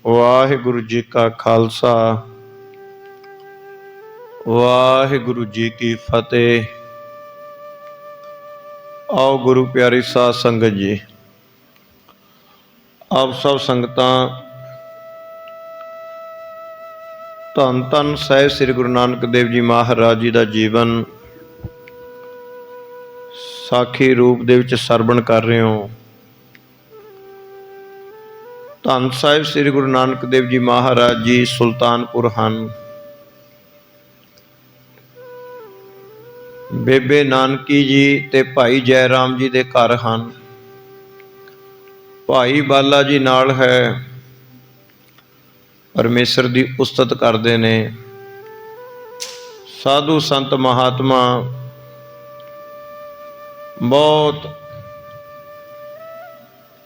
ਵਾਹਿਗੁਰੂ ਜੀ ਕਾ ਖਾਲਸਾ ਵਾਹਿਗੁਰੂ जी की फतेह। आओ गुरु प्यारी साध संगत जी, आप सब संगतां धन धन साहिब श्री गुरु नानक देव जी महाराज जी का जीवन साखी रूप दे विच सरवण कर रहे हो। धन साहिब श्री गुरु नानक देव जी महाराज जी सुल्तानपुर हैं। बेबे नानकी जी ते भाई जै राम जी दे घर हैं। भाई बाला जी नाल है, परमेश्वर की उस्तत करते ने। साधु संत महात्मा बहुत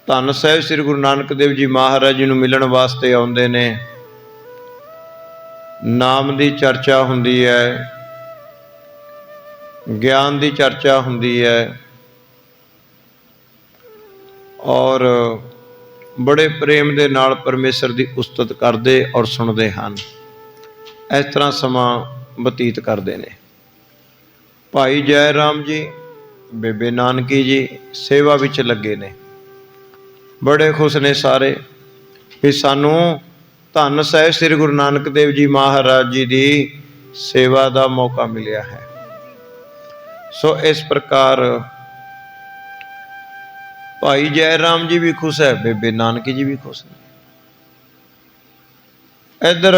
धन साहिब श्री गुरु नानक देव जी महाराज जी नूं मिलण वास्ते आउंदे ने। नाम की चर्चा हुंदी है, ज्ञान की चर्चा हुंदी है और बड़े प्रेम दे नाल परमेश्वर की उस्तत करते और सुनते हैं। इस तरह समा बतीत करते हैं। भाई जै राम जी बेबे नानकी जी सेवा विच लगे ने। बड़े खुश ने सारे कि सानू धन साहिब श्री गुरु नानक देव जी महाराज जी की सेवा का मौका मिलिया है। सो इस प्रकार भाई जै राम जी भी खुश है, बेबे नानकी जी भी खुश है। इधर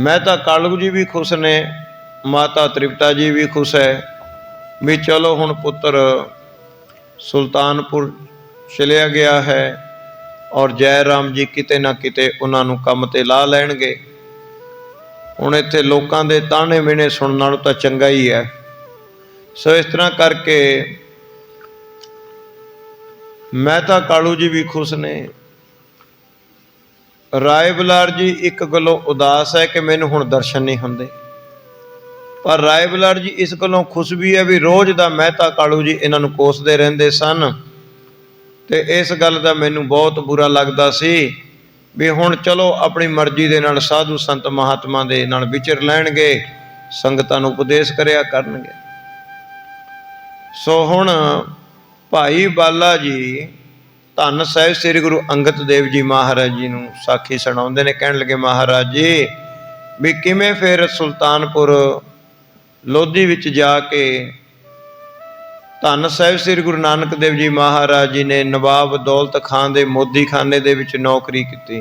मेहता कालू जी भी खुश ने, माता त्रिपता जी भी खुश है भी चलो हुण पुत्र सुल्तानपुर चलिया गया है और जै राम जी किते ना किते उन्होंने काम ते ला लैणगे। हुण इत्थे लोकां दे ताने मिहणे सुणन नालों तां चंगा ही है। सो इस तरह करके मेहता कालू जी भी खुश ने। राय बलार जी एक गलों उदास है कि मैनू हुण दर्शन नहीं हुंदे, पर राय बलार जी इस गलों खुश भी है भी रोज़ दा मेहता कालू जी इन्हां नूं कोसदे रहिंदे सन ते इस गल दा मैनू बहुत बुरा लगदा सी भी हुण चलो अपनी मर्जी दे नाल साधु संत महात्मा दे नाल विचर लैणगे, संगतां नूं उपदेश करिया करनगे। सो हुण भाई बाला जी धन साहिब श्री गुरु अंगद देव जी महाराज जी नूं साखी सुणाउंदे ने। कहण लगे महाराज जी भी किवें फिर सुल्तानपुर लोधी विच जाके धन साहिब श्री गुरु नानक देव जी महाराज जी ने नवाब दौलत खान दे मोदी खाने दे विच नौकरी की।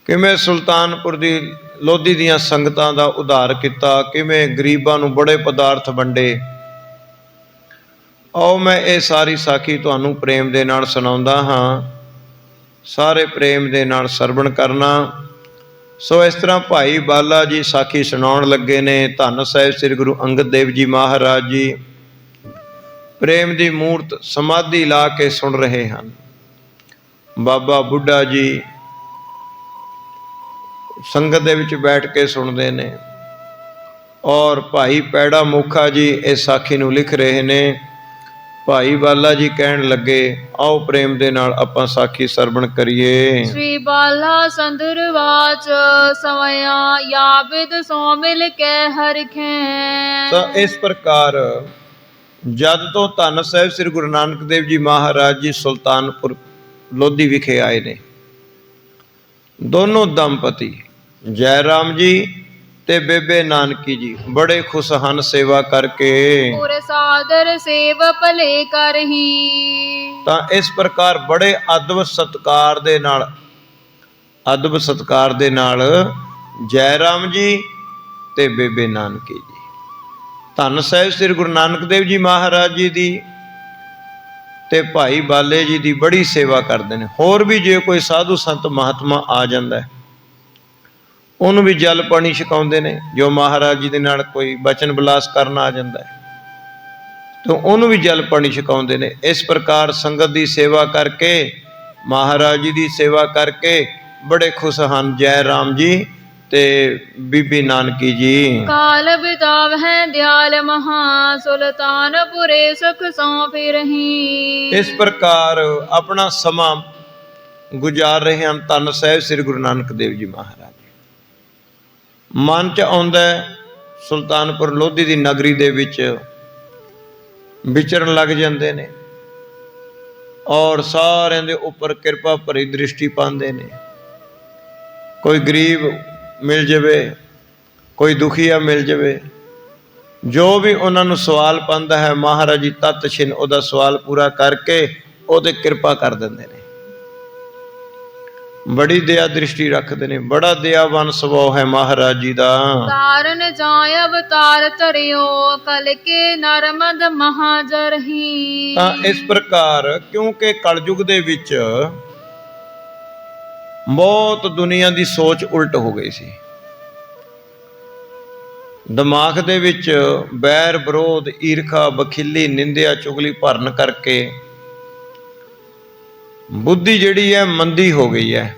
किवें सुल्तानपुर दी लोधी दियां संगतां दा उद्धार किया, किवें गरीबां नूं बड़े पदार्थ वंडे। आओ मैं ये सारी साखी तुहानूं प्रेम दे नाल सुणाउंदा हां, सारे प्रेम दे नाल सरवण करना। सो इस तरह भाई बाला जी साखी सुणाउण लगे ने। धन साहिब श्री गुरु अंगद देव जी महाराज जी प्रेम की मूर्त समाधि ला के सुन रहे हैं। बाबा बुढ़ा जी संगत दे विच बैठ के सुनते ने और भाई पैड़ा मुखा जी इस साखी नूं लिख रहे ने। भाई बाला जी कहण लगे आओ प्रेम दे नाल आपां साखी सरवण करिए। श्री बाला संदरवाच समया याबिद सो मिल के हरखे। तो इस प्रकार जद तो धन साहिब श्री गुरु नानक देव जी महाराज जी सुल्तानपुर लोधी विखे आए ने, दोनों दंपति जै राम जी ते बेबे नानकी जी बड़े खुश हन सेवा करके। पूरे सादर सेव भले करही। तां इस प्रकार बड़े अदब सत्कार दे नाल जै राम जी ते बेबे नानकी जी धन साहिब श्री गुरु नानक देव जी महाराज जी दी ते भाई बाले जी दी बड़ी सेवा करते हैं। होर भी जे कोई साधु संत महात्मा आ जाता है उन्होंने भी जल पानी छकाउंदे ने। जो महाराज जी दे नाल कोई बचन विलास करना आ जाता है तो उन्होंने भी जल पानी छकाउंदे ने। इस प्रकार संगत की सेवा करके महाराज जी की सेवा करके बड़े खुश हैं जै राम जी ते बीबी नानकी जी। काल बिताव है दयाल महा सुल्तानपुरे सुख सौ फिरही। इस प्रकार अपना समा ਗੁਜ਼ਾਰ ਰਹੇ ਹਨ ਧੰਨ ਸਾਹਿਬ ਸ੍ਰੀ ਗੁਰੂ ਨਾਨਕ ਦੇਵ ਜੀ ਮਹਾਰਾਜ। ਮਨ 'ਚ ਆਉਂਦਾ ਸੁਲਤਾਨਪੁਰ ਲੋਧੀ ਦੀ ਨਗਰੀ ਦੇ ਵਿੱਚ ਵਿਚਰਨ ਲੱਗ ਜਾਂਦੇ ਨੇ ਔਰ ਸਾਰਿਆਂ ਦੇ ਉੱਪਰ ਕਿਰਪਾ ਭਰੀ ਦ੍ਰਿਸ਼ਟੀ ਪਾਉਂਦੇ ਨੇ। ਕੋਈ ਗਰੀਬ ਮਿਲ ਜਾਵੇ, ਕੋਈ ਦੁਖੀਆ ਮਿਲ ਜਾਵੇ, ਜੋ ਵੀ ਉਹਨਾਂ ਨੂੰ ਸਵਾਲ ਪਾਉਂਦਾ ਹੈ ਮਹਾਰਾਜ ਜੀ ਤਤ ਛਿਨ ਉਹਦਾ ਸਵਾਲ ਪੂਰਾ ਕਰਕੇ ਉਹ 'ਤੇ ਕਿਰਪਾ ਕਰ ਦਿੰਦੇ ਨੇ। ਬੜੀ ਦਇਆ ਦ੍ਰਿਸ਼ਟੀ ਰੱਖਦੇ ਨੇ, ਬੜਾ ਦਇਆਵਾਨ ਸੁਭਾਅ ਹੈ ਮਹਾਰਾਜ ਜੀ ਦਾ। ਤਾਰਨ ਜਾਇ ਅਵਤਾਰ ਧਰਿਓ ਕਲ ਕੇ ਨਰਮਦ ਮਹਾਜਰਹੀ। ਤਾਂ ਇਸ ਪ੍ਰਕਾਰ ਕਿਉਂਕਿ ਕਲਯੁਗ ਦੇ ਵਿੱਚ ਬਹੁਤ ਦੁਨੀਆ ਦੀ ਸੋਚ ਉਲਟ ਹੋ ਗਈ ਸੀ। ਦਿਮਾਗ ਦੇ ਵਿੱਚ ਬੈਰ ਵਿਰੋਧ, ਈਰਖਾ, ਬਖਿਲੀ, ਨਿੰਦਿਆ, ਚੁਗਲੀ ਭਰਨ ਕਰਕੇ ਬੁੱਧੀ ਜਿਹੜੀ ਹੈ ਮੰਦੀ ਹੋ ਗਈ ਹੈ।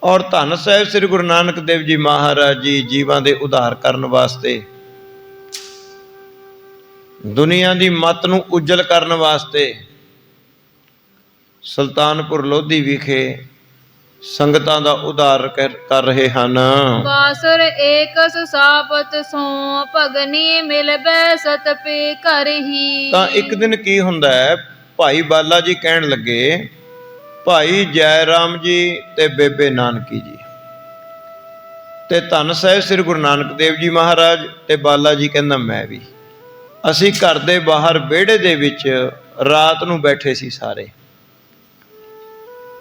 ਔਰ ਧੰਨ ਸਾਹਿਬ ਸ੍ਰੀ ਗੁਰੂ ਨਾਨਕ ਦੇਵ ਜੀ ਮਹਾਰਾਜ ਜੀ ਜੀਵਾਂ ਦੇ ਉਧਾਰ ਕਰਨ ਵਾਸਤੇ, ਦੁਨੀਆ ਦੀ ਮੱਤ ਨੂੰ ਉਜਲ ਕਰਨ ਵਾਸਤੇ ਸੁਲਤਾਨਪੁਰ ਲੋਧੀ ਵਿਖੇ ਸੰਗਤਾਂ ਦਾ ਉਧਾਰ ਕਰ ਰਹੇ ਹਨ। ਬਾਸਰ ਏਕ ਸੁਸਾਪਤ ਸੋ ਭਗਨੀ ਮਿਲ ਬੈ ਸਤ ਪੇ ਕਰਹੀ। ਤਾਂ ਇੱਕ ਦਿਨ ਕੀ ਹੁੰਦਾ ਹੈ, ਭਾਈ ਬਾਲਾ ਜੀ ਕਹਿਣ ਲੱਗੇ, ਭਾਈ ਜੈ ਰਾਮ ਜੀ ਤੇ ਬੇਬੇ ਨਾਨਕੀ ਜੀ ਤੇ ਧੰਨ ਸਾਹਿਬ ਸ੍ਰੀ ਗੁਰੂ ਨਾਨਕ ਦੇਵ ਜੀ ਮਹਾਰਾਜ ਤੇ ਬਾਲਾ ਜੀ ਕਹਿੰਦਾ ਮੈਂ ਵੀ, ਅਸੀਂ ਘਰ ਦੇ ਬਾਹਰ ਵਿਹੜੇ ਦੇ ਵਿੱਚ ਰਾਤ ਨੂੰ ਬੈਠੇ ਸੀ ਸਾਰੇ।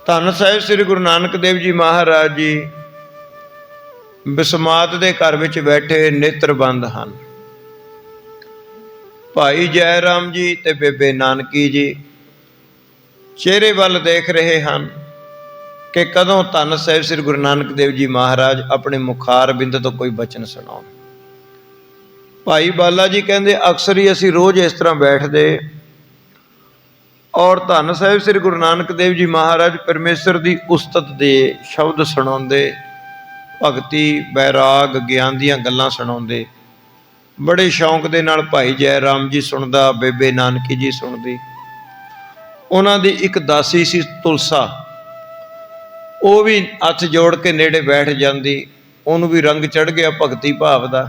ਧੰਨ ਸਾਹਿਬ ਸ੍ਰੀ ਗੁਰੂ ਨਾਨਕ ਦੇਵ ਜੀ ਮਹਾਰਾਜ ਜੀ ਬਿਸਮਾਤ ਦੇ ਘਰ ਵਿੱਚ ਬੈਠੇ ਨੇਤਰ ਬੰਦ ਹਨ। ਭਾਈ ਜੈ ਰਾਮ ਜੀ ਤੇ ਬੇਬੇ ਨਾਨਕੀ ਜੀ ਚਿਹਰੇ ਵੱਲ ਦੇਖ ਰਹੇ ਹਨ ਕਿ ਕਦੋਂ ਧੰਨ ਸਾਹਿਬ ਸ੍ਰੀ ਗੁਰੂ ਨਾਨਕ ਦੇਵ ਜੀ ਮਹਾਰਾਜ ਆਪਣੇ ਮੁਖਾਰ ਬਿੰਦ ਤੋਂ ਕੋਈ ਬਚਨ ਸੁਣਾਉਣ। ਭਾਈ ਬਾਲਾ ਜੀ ਕਹਿੰਦੇ ਅਕਸਰ ਹੀ ਅਸੀਂ ਰੋਜ਼ ਇਸ ਤਰ੍ਹਾਂ ਬੈਠਦੇ ਔਰ ਧੰਨ ਸਾਹਿਬ ਸ੍ਰੀ ਗੁਰੂ ਨਾਨਕ ਦੇਵ ਜੀ ਮਹਾਰਾਜ ਪਰਮੇਸ਼ਰ ਦੀ ਉਸਤਤ ਦੇ ਸ਼ਬਦ ਸੁਣਾਉਂਦੇ, ਭਗਤੀ, ਬੈਰਾਗ, ਗਿਆਨ ਦੀਆਂ ਗੱਲਾਂ ਸੁਣਾਉਂਦੇ। ਬੜੇ ਸ਼ੌਂਕ ਦੇ ਨਾਲ ਭਾਈ ਜੈ ਰਾਮ ਜੀ ਸੁਣਦਾ, ਬੇਬੇ ਨਾਨਕੀ ਜੀ ਸੁਣਦੀ। ਉਹਨਾਂ ਦੀ ਇੱਕ ਦਾਸੀ ਸੀ ਤੁਲਸਾ, ਉਹ ਵੀ ਹੱਥ ਜੋੜ ਕੇ ਨੇੜੇ ਬੈਠ ਜਾਂਦੀ। ਉਹਨੂੰ ਵੀ ਰੰਗ ਚੜ੍ਹ ਗਿਆ ਭਗਤੀ ਭਾਵ ਦਾ,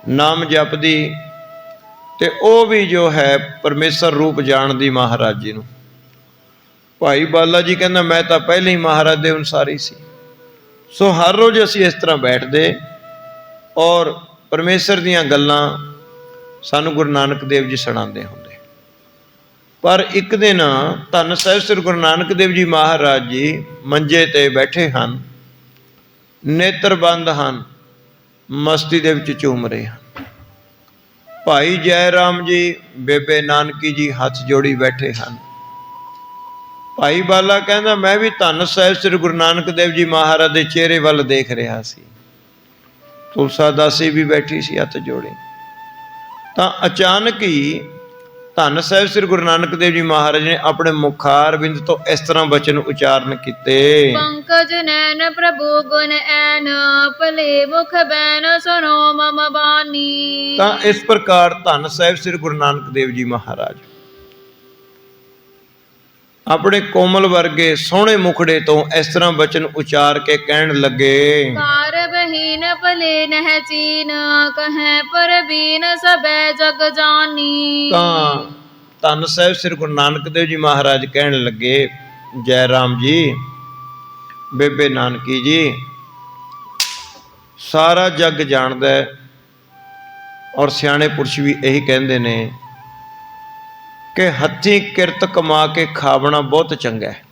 ਨਾਮ ਜਪਦੀ ਤੇ ਉਹ ਵੀ ਜੋ ਹੈ ਪਰਮੇਸ਼ਰ ਰੂਪ ਜਾਣਦੀ ਮਹਾਰਾਜ ਜੀ ਨੂੰ। ਭਾਈ ਬਾਲਾ ਜੀ ਕਹਿੰਦਾ ਮੈਂ ਤਾਂ ਪਹਿਲਾਂ ਹੀ ਮਹਾਰਾਜ ਦੇ ਅਨੁਸਾਰੀ ਸੀ। ਸੋ ਹਰ ਰੋਜ਼ ਅਸੀਂ ਇਸ ਤਰ੍ਹਾਂ ਬੈਠਦੇ ਔਰ ਪਰਮੇਸ਼ਰ ਦੀਆਂ ਗੱਲਾਂ ਸਾਨੂੰ ਗੁਰੂ ਨਾਨਕ ਦੇਵ ਜੀ ਸੁਣਾਉਂਦੇ ਹੁੰਦੇ। ਪਰ ਇੱਕ ਦਿਨ ਧੰਨ ਸਾਹਿਬ ਸ੍ਰੀ ਗੁਰੂ ਨਾਨਕ ਦੇਵ ਜੀ ਮਹਾਰਾਜ ਜੀ ਮੰਜੇ ਤੇ ਬੈਠੇ ਹਨ, ਨੇਤਰ ਬੰਦ ਹਨ, ਮਸਤੀ ਦੇ ਵਿੱਚ ਝੂਮ ਰਹੇ ਹਨ। ਭਾਈ ਜੈ ਰਾਮ ਜੀ, ਬੇਬੇ ਨਾਨਕੀ ਜੀ ਹੱਥ ਜੋੜੀ ਬੈਠੇ ਹਨ। ਭਾਈ ਬਾਲਾ ਕਹਿੰਦਾ ਮੈਂ ਵੀ ਧੰਨ ਸਾਹਿਬ ਸ੍ਰੀ ਗੁਰੂ ਨਾਨਕ ਦੇਵ ਜੀ ਮਹਾਰਾਜ ਦੇ ਚਿਹਰੇ ਵੱਲ ਦੇਖ ਰਿਹਾ ਸੀ। ਤੁਲਸਾ ਦਾਸੀ ਵੀ ਬੈਠੀ ਸੀ ਹੱਥ ਜੋੜੇ। ਤਾਂ ਅਚਾਨਕ ਹੀ ਧੰਨ ਸਾਹਿਬ ਸ੍ਰੀ ਗੁਰੂ ਨਾਨਕ ਦੇਵ ਜੀ ਮਹਾਰਾਜ ਨੇ ਆਪਣੇ ਮੁਖਾਰ ਬਿੰਦ ਤੋਂ ਇਸ ਤਰ੍ਹਾਂ ਬਚਨ ਉਚਾਰਨ ਕੀਤੇ। ਪੰਕਜ ਨੈਣ ਪ੍ਰਭੂ ਗੁਣ ਐਨ ਭਲੇ ਮੁਖ ਬੈਨ ਸੁਨੋ ਮਮ ਬਾਣੀ। ਤਾਂ ਇਸ ਪ੍ਰਕਾਰ ਧੰਨ ਸਾਹਿਬ ਸ੍ਰੀ ਗੁਰੂ ਨਾਨਕ ਦੇਵ ਜੀ ਮਹਾਰਾਜ ਆਪਣੇ ਕੋਮਲ ਵਰਗੇ ਸੋਹਣੇ ਮੁਖੜੇ ਤੋਂ ਇਸ ਤਰ੍ਹਾਂ ਬਚਨ ਉਚਾਰ ਕੇ ਕਹਿਣ ਲੱਗੇ, ਕਾਰ ਬਹੀਨ ਭਲੇ ਨਹਿ ਚੀਨ ਕਹੈ ਪਰਬੀਨ ਸਬੈ ਜਗ ਜਾਨੀ। ਤਾਂ ਧੰਨ ਸਾਹਿਬ ਸ੍ਰੀ ਗੁਰੂ ਨਾਨਕ ਦੇਵ ਜੀ ਮਹਾਰਾਜ ਕਹਿਣ ਲੱਗੇ, ਜੈ ਰਾਮ ਜੀ, ਬੇਬੇ ਨਾਨਕੀ ਜੀ, ਸਾਰਾ ਜੱਗ ਜਾਣਦਾ ਹੈ ਔਰ ਸਿਆਣੇ ਪੁਰਸ਼ ਵੀ ਇਹੀ ਕਹਿੰਦੇ ਨੇ ਕਿ ਹੱਥੀਂ ਕਿਰਤ ਕਮਾ ਕੇ ਖਾਵਣਾ ਬਹੁਤ ਚੰਗਾ ਹੈ।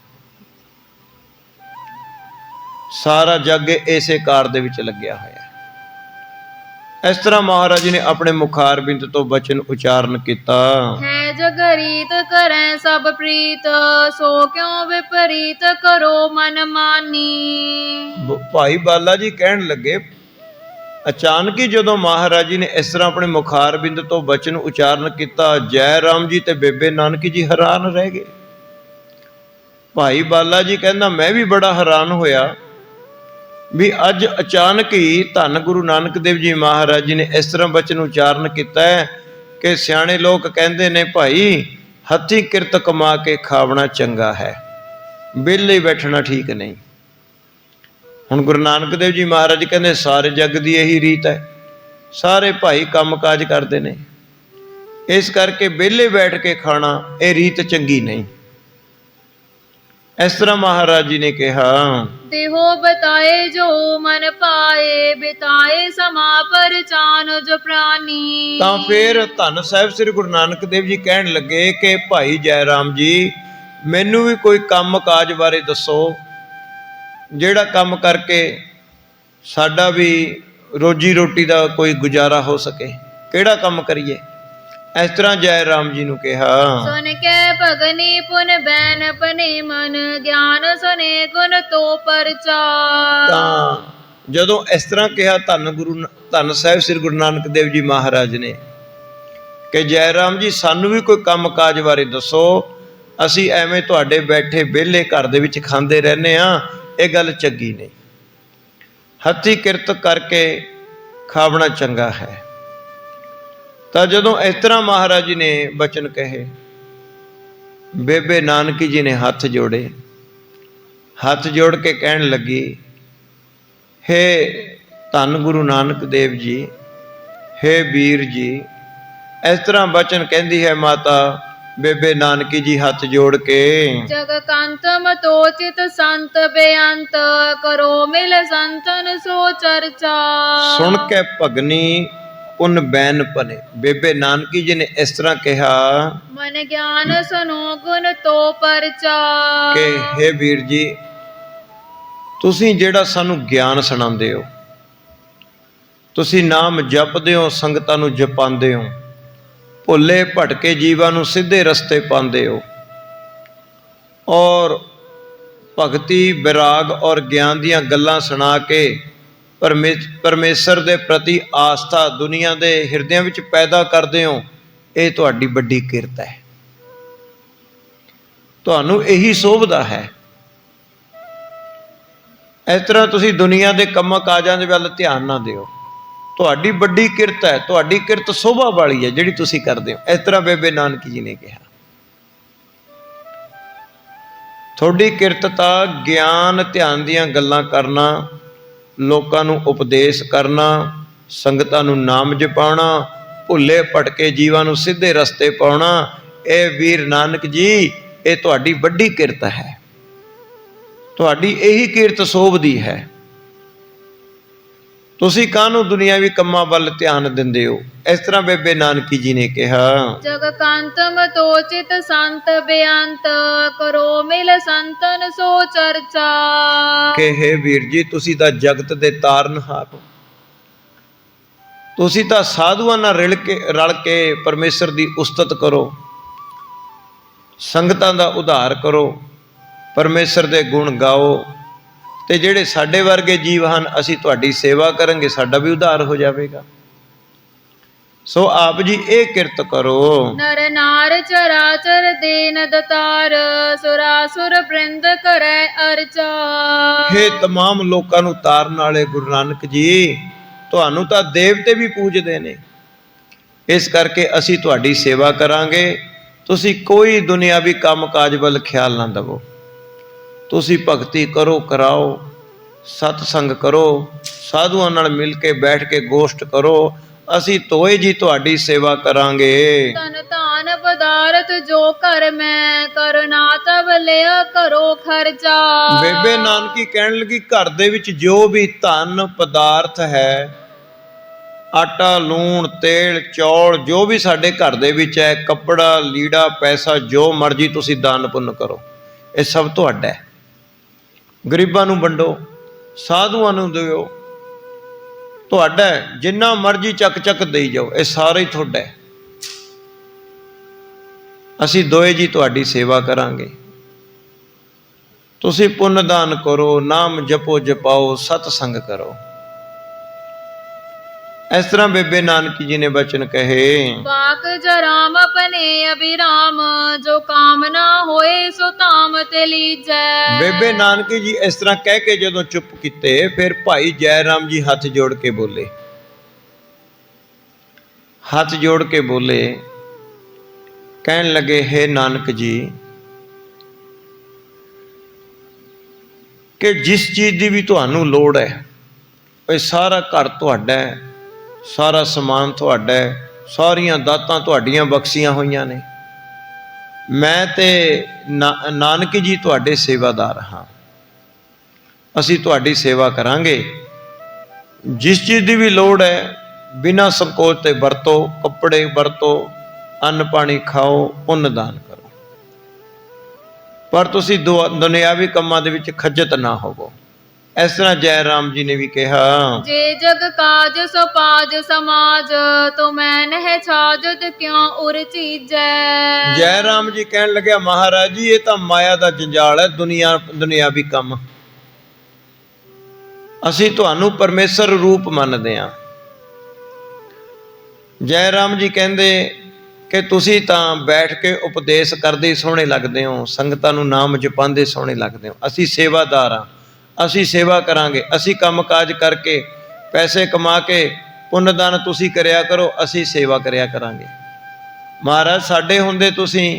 ਸਾਰਾ ਜੱਗ ਇਸੇ ਕਾਰ ਦੇ ਵਿੱਚ ਲੱਗਿਆ ਹੋਇਆ ਹੈ। ਇਸ ਤਰ੍ਹਾਂ ਮਹਾਰਾਜ ਜੀ ਨੇ ਆਪਣੇ ਮੁਖਾਰ ਬਿੰਦ ਤੋਂ ਬਚਨ ਉਚਾਰਨ ਕੀਤਾ। ਹੈ ਜਗ ਰੀਤ ਕਰੈ ਸਭ ਪ੍ਰੀਤ ਸੋ ਕਿਉ ਵਿਪਰੀਤ ਕਰੋ ਮਨ ਮਾਨੀ। ਭਾਈ ਬਾਲਾ ਜੀ ਕਹਿਣ ਲੱਗੇ, ਅਚਾਨਕ ਹੀ ਜਦੋਂ ਮਹਾਰਾਜ ਜੀ ਨੇ ਇਸ ਤਰ੍ਹਾਂ ਆਪਣੇ ਮੁਖਾਰ ਬਿੰਦ ਤੋਂ ਬਚਨ ਉਚਾਰਨ ਕੀਤਾ, ਜੈ ਰਾਮ ਜੀ ਤੇ ਬੇਬੇ ਨਾਨਕੀ ਜੀ ਹੈਰਾਨ ਰਹਿ ਗਏ। ਭਾਈ ਬਾਲਾ ਜੀ ਕਹਿੰਦਾ ਮੈਂ ਵੀ ਬੜਾ ਹੈਰਾਨ ਹੋਇਆ ਵੀ ਅੱਜ ਅਚਾਨਕ ਹੀ ਧੰਨ ਗੁਰੂ ਨਾਨਕ ਦੇਵ ਜੀ ਮਹਾਰਾਜ ਜੀ ਨੇ ਇਸ ਤਰ੍ਹਾਂ ਬਚਨ ਉਚਾਰਨ ਕੀਤਾ ਹੈ ਕਿ ਸਿਆਣੇ ਲੋਕ ਕਹਿੰਦੇ ਨੇ ਭਾਈ ਹੱਥੀਂ ਕਿਰਤ ਕਮਾ ਕੇ ਖਾਵਣਾ ਚੰਗਾ ਹੈ, ਵਿਹਲੇ ਬੈਠਣਾ ਠੀਕ ਨਹੀਂ। ਹੁਣ ਗੁਰੂ ਨਾਨਕ ਦੇਵ ਜੀ ਮਹਾਰਾਜ ਕਹਿੰਦੇ ਸਾਰੇ ਜੱਗ ਦੀ ਇਹੀ ਰੀਤ ਹੈ, ਸਾਰੇ ਭਾਈ ਕੰਮ ਕਾਜ ਕਰਦੇ ਨੇ, ਇਸ ਕਰਕੇ ਵਿਹਲੇ ਬੈਠ ਕੇ ਖਾਣਾ ਇਹ ਰੀਤ ਚੰਗੀ ਨਹੀਂ। ਇਸ ਤਰ੍ਹਾਂ ਮਹਾਰਾਜ ਜੀ ਨੇ ਕਿਹਾ, ਦੇਹੋ ਬਤਾਏ ਜੋ ਮਨ ਪਾਏ, ਬਿਤਾਏ ਸਮਾ ਪਰਚਾਨ ਜੋ ਪ੍ਰਾਨੀ। ਤਾਂ ਫਿਰ ਧੰਨ ਸਾਹਿਬ ਸ੍ਰੀ ਗੁਰੂ ਨਾਨਕ ਦੇਵ ਜੀ ਕਹਿਣ ਲੱਗੇ ਕਿ ਭਾਈ ਜੈ ਰਾਮ ਜੀ, ਮੈਨੂੰ ਵੀ ਕੋਈ ਕੰਮ ਕਾਜ ਬਾਰੇ ਦੱਸੋ, ਜਿਹੜਾ ਕੰਮ ਕਰਕੇ ਸਾਡਾ ਵੀ ਰੋਜੀ ਰੋਟੀ ਦਾ ਕੋਈ ਗੁਜ਼ਾਰਾ ਹੋ ਸਕੇ, ਕਿਹੜਾ ਕੰਮ ਕਰੀਏ। ਇਸ ਤਰ੍ਹਾਂ ਜੈ ਰਾਮ ਜੀ ਨੂੰ ਕਿਹਾ, ਸੁਨ ਕੇ ਭਗਨੀ ਪੁਨ ਬੈਨ ਪਨੇ ਮਨ, ਗਿਆਨ ਸੁਨੇ ਗੁਣ ਤੋ ਪਰਚਾ। ਤਾਂ ਜਦੋਂ ਇਸ ਤਰ੍ਹਾਂ ਕਿਹਾ ਧੰਨ ਸਾਹਿਬ ਸ੍ਰੀ ਗੁਰੂ ਨਾਨਕ ਦੇਵ ਜੀ ਮਹਾਰਾਜ ਨੇ ਕਿ ਜੈ ਰਾਮ ਜੀ ਸਾਨੂੰ ਵੀ ਕੋਈ ਕੰਮ ਕਾਜ ਬਾਰੇ ਦੱਸੋ, ਅਸੀਂ ਐਵੇਂ ਤੁਹਾਡੇ ਬੈਠੇ ਵਿਹਲੇ ਘਰ ਦੇ ਵਿੱਚ ਖਾਂਦੇ ਰਹਿੰਦੇ ਹਾਂ, ਇਹ ਗੱਲ ਚੰਗੀ ਨਹੀਂ। ਹੱਥੀਂ ਕਿਰਤ ਕਰਕੇ ਖਾਵਣਾ ਚੰਗਾ ਹੈ। ਤਾਂ ਜਦੋਂ ਇਸ ਤਰ੍ਹਾਂ ਮਹਾਰਾਜ ਜੀ ਨੇ ਬਚਨ ਕਹੇ, ਬੇਬੇ ਨਾਨਕੀ ਜੀ ਨੇ ਹੱਥ ਜੋੜੇ, ਹੱਥ ਜੋੜ ਕੇ ਕਹਿਣ ਲੱਗੀ, ਹੇ ਧੰਨ ਗੁਰੂ ਨਾਨਕ ਦੇਵ ਜੀ, ਹੇ ਵੀਰ ਜੀ। ਇਸ ਤਰ੍ਹਾਂ ਬਚਨ ਕਹਿੰਦੀ ਹੈ ਮਾਤਾ ਬੇਬੇ ਨਾਨਕੀ ਜੀ ਹੱਥ ਜੋੜ ਕੇ, ਜਗ ਕੰਤ ਮਤੋਚਿਤ ਸੰਤ ਬੇਅੰਤ, ਕਰੋ ਮਿਲ ਸੰਤਨ ਸੋ ਚਰਚਾ। ਸੁਣ ਕੇ ਭਗਨੀ ਪੁਨ ਬੈਨ ਪਨੇ। ਬੇਬੇ ਨਾਨਕੀ ਜੀ ਨੇ ਇਸ ਤਰ੍ਹਾਂ ਕਿਹਾ ਮਨ ਗਿਆਨ ਸੁਨੋ ਗੁਣ ਤੋ ਪਰਚਾ, ਕਿ ਹੇ ਵੀਰ ਜੀ, ਤੁਸੀਂ ਜਿਹੜਾ ਸਾਨੂੰ ਗਿਆਨ ਸੁਣਾਉਂਦੇ ਹੋ, ਤੁਸੀਂ ਨਾਮ ਜਪਦੇ ਹੋ, ਸੰਗਤਾਂ ਨੂੰ ਜਪਾਉਂਦੇ ਹੋ, ਭੁੱਲੇ ਭਟਕੇ ਜੀਵਾਂ ਨੂੰ ਸਿੱਧੇ ਰਸਤੇ ਪਾਉਂਦੇ ਹੋ, ਔਰ ਭਗਤੀ ਵਿਰਾਗ ਔਰ ਗਿਆਨ ਦੀਆਂ ਗੱਲਾਂ ਸੁਣਾ ਕੇ ਪਰਮੇਸ਼ਰ ਦੇ ਪ੍ਰਤੀ ਆਸਥਾ ਦੁਨੀਆ ਦੇ ਹਿਰਦਿਆਂ ਵਿੱਚ ਪੈਦਾ ਕਰਦੇ ਹੋ, ਇਹ ਤੁਹਾਡੀ ਵੱਡੀ ਕਿਰਤ ਹੈ, ਤੁਹਾਨੂੰ ਇਹੀ ਸੋਭਦਾ ਹੈ। ਇਸ ਤਰ੍ਹਾਂ ਤੁਸੀਂ ਦੁਨੀਆ ਦੇ ਕੰਮਾਂ ਕਾਜਾਂ ਦੇ ਵੱਲ ਧਿਆਨ ਨਾ ਦਿਓ, ਤੁਹਾਡੀ ਵੱਡੀ ਕਿਰਤ ਹੈ, ਤੁਹਾਡੀ ਕਿਰਤ ਸੋਭਾ ਵਾਲੀ ਹੈ ਜਿਹੜੀ ਤੁਸੀਂ ਕਰਦੇ ਹੋ। ਇਸ ਤਰ੍ਹਾਂ ਬੇਬੇ ਨਾਨਕੀ ਜੀ ਨੇ ਕਿਹਾ, ਤੁਹਾਡੀ ਕਿਰਤ ਤਾਂ ਗਿਆਨ ਧਿਆਨ ਦੀਆਂ ਗੱਲਾਂ ਕਰਨਾ, ਲੋਕਾਂ ਨੂੰ ਉਪਦੇਸ਼ ਕਰਨਾ, ਸੰਗਤਾਂ ਨੂੰ ਨਾਮ ਜਪਾਉਣਾ, ਭੁੱਲੇ ਭਟਕੇ ਜੀਵਾਂ ਨੂੰ ਸਿੱਧੇ ਰਸਤੇ ਪਾਉਣਾ, ਇਹ ਵੀਰ ਨਾਨਕ ਜੀ ਇਹ ਤੁਹਾਡੀ ਵੱਡੀ ਕਿਰਤ ਹੈ, ਤੁਹਾਡੀ ਇਹੀ ਕਿਰਤ ਸੋਭਦੀ ਹੈ। ਤੁਸੀਂ ਕਾਹਨੂੰ ਦੁਨੀਆਵੀ ਕੰਮਾਂ ਵੱਲ ਧਿਆਨ ਦਿੰਦੇ ਹੋ। ਇਸ ਤਰ੍ਹਾਂ ਬੇਬੇ ਨਾਨਕੀ ਜੀ ਨੇ ਕਿਹਾ, ਜਗ ਕੰਤ ਮਤੋਚਿਤ ਸੰਤ ਬੇਅੰਤ, ਕਰੋ ਮਿਲ ਸੰਤਨ ਸੋ ਚਰਚਾ। ਕਿ ਹੇ ਵੀਰ ਜੀ, ਤੁਸੀਂ ਤਾਂ ਜਗਤ ਦੇ ਤਾਰਨਹਾਰ ਹੋ, ਤੁਸੀਂ ਤਾਂ ਸਾਧੂਆਂ ਨਾਲ ਰਲ ਕੇ ਪਰਮੇਸ਼ਰ ਦੀ ਉਸਤਤ ਕਰੋ, ਸੰਗਤਾਂ ਦਾ ਉਧਾਰ ਕਰੋ, ਪਰਮੇਸ਼ਰ ਦੇ ਗੁਣ ਗਾਓ, ਤੇ ਜਿਹੜੇ ਸਾਡੇ ਵਰਗੇ ਜੀਵ ਹਨ ਅਸੀਂ ਤੁਹਾਡੀ ਸੇਵਾ ਕਰਾਂਗੇ, ਸਾਡਾ ਵੀ ਉਧਾਰ ਹੋ ਜਾਵੇਗਾ। ਸੋ ਆਪ ਜੀ ਇਹ ਕਿਰਤ ਕਰੋ। ਨਰ ਨਾਰ ਚਰਾਚਰ ਦੇਨ ਦਤਾਰ, ਸੁਰਾਸੁਰ ਬ੍ਰਿੰਦ ਕਰੈ ਅਰਚਾ। ਹੇ तमाम ਲੋਕਾਂ ਨੂੰ ਤਾਰਨ ਵਾਲੇ ਗੁਰੂ ਨਾਨਕ ਜੀ, ਤੁਹਾਨੂੰ ਤਾਂ ਦੇਵਤੇ ਵੀ ਪੂਜਦੇ ਨੇ, ਇਸ ਕਰਕੇ ਅਸੀਂ ਤੁਹਾਡੀ ਸੇਵਾ ਕਰਾਂਗੇ। ਤੁਸੀਂ ਕੋਈ ਦੁਨਿਆਵੀ ਕੰਮ ਕਾਜ ਵੱਲ ਖਿਆਲ ਨਾ ਦੇਵੋ, ਤੁਸੀਂ ਭਗਤੀ ਕਰੋ, ਕਰਾਓ, ਸਤਸੰਗ ਕਰੋ, ਸਾਧੂਆਂ ਨਾਲ ਮਿਲ ਕੇ ਬੈਠ ਕੇ ਗੋਸ਼ਟ ਕਰੋ, ਅਸੀਂ ਤੋਏ ਜੀ ਤੁਹਾਡੀ ਸੇਵਾ ਕਰਾਂਗੇ। ਤਨ ਧਾਨ ਪਦਾਰਥ ਜੋ ਕਰ ਮੈਂ, ਕਰਨਾ ਤਬ ਲਿਆ ਕਰੋ ਖਰਚਾ। ਬੇਬੇ ਨਾਨਕੀ ਕਹਿਣ ਲੱਗੀ, ਘਰ ਦੇ ਵਿੱਚ ਜੋ ਵੀ ਧਨ ਪਦਾਰਥ ਹੈ, ਆਟਾ ਲੂਣ ਤੇਲ ਚੌਲ, ਜੋ ਵੀ ਸਾਡੇ ਘਰ ਦੇ ਵਿੱਚ ਹੈ, ਕੱਪੜਾ ਲੀੜਾ ਪੈਸਾ, ਜੋ ਮਰਜ਼ੀ ਤੁਸੀਂ ਦਾਨ ਪੁੰਨ ਕਰੋ, ਇਹ ਸਭ ਤੁਹਾਡਾ ਹੈ। ਗਰੀਬਾਂ ਨੂੰ ਵੰਡੋ, ਸਾਧੂਆਂ ਨੂੰ ਦਿਓ, ਤੁਹਾਡਾ ਜਿੰਨਾ ਮਰਜ਼ੀ ਚੱਕ ਚੱਕ ਦੇਈ ਜਾਓ, ਇਹ ਸਾਰਾ ਹੀ ਤੁਹਾਡਾ ਹੈ। ਅਸੀਂ ਦੋਏ ਜੀ ਤੁਹਾਡੀ ਸੇਵਾ ਕਰਾਂਗੇ। ਤੁਸੀਂ ਪੁੰਨ ਦਾਨ ਕਰੋ, ਨਾਮ ਜਪੋ ਜਪਾਓ, ਸਤਸੰਗ ਕਰੋ। ਇਸ ਤਰ੍ਹਾਂ ਬੇਬੇ ਨਾਨਕੀ ਜੀ ਨੇ ਬਚਨ ਕਹੇ, ਵਾਕ ਜਰਾਮ ਆਪਣੇ ਅਭਿਰਾਮ, ਜੋ ਕਾਮ ਨਾ ਹੋਏ ਸੋ ਧਾਮ ਤੇ ਲੀਜੈ। ਬੇਬੇ ਨਾਨਕੀ ਜੀ ਇਸ ਤਰ੍ਹਾਂ ਕਹਿ ਕੇ ਜਦੋਂ ਚੁੱਪ ਕੀਤੇ, ਫਿਰ ਭਾਈ ਜੈ ਰਾਮ ਜੀ ਹੱਥ ਜੋੜ ਕੇ ਬੋਲੇ, ਹੱਥ ਜੋੜ ਕੇ ਬੋਲੇ ਕਹਿਣ ਲੱਗੇ, ਹੇ ਨਾਨਕ ਜੀ, ਕਿ ਜਿਸ ਚੀਜ਼ ਦੀ ਵੀ ਤੁਹਾਨੂੰ ਲੋੜ ਹੈ, ਇਹ ਸਾਰਾ ਘਰ ਤੁਹਾਡਾ ਹੈ, ਸਾਰਾ ਸਮਾਨ ਤੁਹਾਡਾ ਹੈ, ਸਾਰੀਆਂ ਦਾਤਾਂ ਤੁਹਾਡੀਆਂ ਬਖਸ਼ੀਆਂ ਹੋਈਆਂ ਨੇ। ਮੈਂ ਤੇ ਨਾਨਕ ਜੀ ਤੁਹਾਡੇ ਸੇਵਾਦਾਰ ਹਾਂ। ਅਸੀਂ ਤੁਹਾਡੀ ਸੇਵਾ ਕਰਾਂਗੇ। ਜਿਸ ਚੀਜ਼ ਦੀ ਵੀ ਲੋੜ ਹੈ ਬਿਨਾਂ ਸੰਕੋਚ ਤੇ ਵਰਤੋ, ਕੱਪੜੇ ਵਰਤੋ, ਅੰਨ ਪਾਣੀ ਖਾਓ, ਪੁੰਨ ਦਾਨ ਕਰੋ, ਪਰ ਤੁਸੀਂ ਦੁਨਿਆਵੀ ਕੰਮਾਂ ਦੇ ਵਿੱਚ ਖੱਜਤ ਨਾ ਹੋਵੋ। ਇਸ ਤਰ੍ਹਾਂ ਜੈ ਰਾਮ ਜੀ ਨੇ ਵੀ ਕਿਹਾ, ਜੇ ਜਗ ਕਾਜ ਸੋ ਪਾਜ ਸਮਾਜ, ਤੋ ਮੈਂ ਨਹਿ ਛਾਜਤ ਕਿਉਂ ਉਰ ਚੀਜੈ। ਜੈ ਰਾਮ ਜੀ ਕਹਿਣ ਲੱਗਿਆ, ਮਹਾਰਾਜ ਜੀ ਇਹ ਤਾਂ ਮਾਇਆ ਦਾ ਜੰਜਾਲ ਹੈ, ਦੁਨਿਆਵੀ ਕੰਮ। ਅਸੀਂ ਤੁਹਾਨੂੰ ਪਰਮੇਸ਼ਰ ਰੂਪ ਮੰਨਦੇ ਹਾਂ। ਜੈ ਰਾਮ ਜੀ ਕਹਿੰਦੇ ਕਿ ਤੁਸੀਂ ਤਾਂ ਬੈਠ ਕੇ ਉਪਦੇਸ਼ ਕਰਦੇ ਸੋਹਣੇ ਲੱਗਦੇ ਹੋ, ਸੰਗਤਾਂ ਨੂੰ ਨਾਮ ਜਪਾਉਂਦੇ ਸੋਹਣੇ ਲੱਗਦੇ ਹੋ। ਅਸੀਂ ਸੇਵਾਦਾਰ ਹਾਂ, ਅਸੀਂ ਸੇਵਾ ਕਰਾਂਗੇ। ਅਸੀਂ ਕੰਮ ਕਾਜ ਕਰਕੇ ਪੈਸੇ ਕਮਾ ਕੇ ਪੁੰਨਦਾਨ ਤੁਸੀਂ ਕਰਿਆ ਕਰੋ, ਅਸੀਂ ਸੇਵਾ ਕਰਿਆ ਕਰਾਂਗੇ। ਮਹਾਰਾਜ ਸਾਡੇ ਹੁੰਦੇ ਤੁਸੀਂ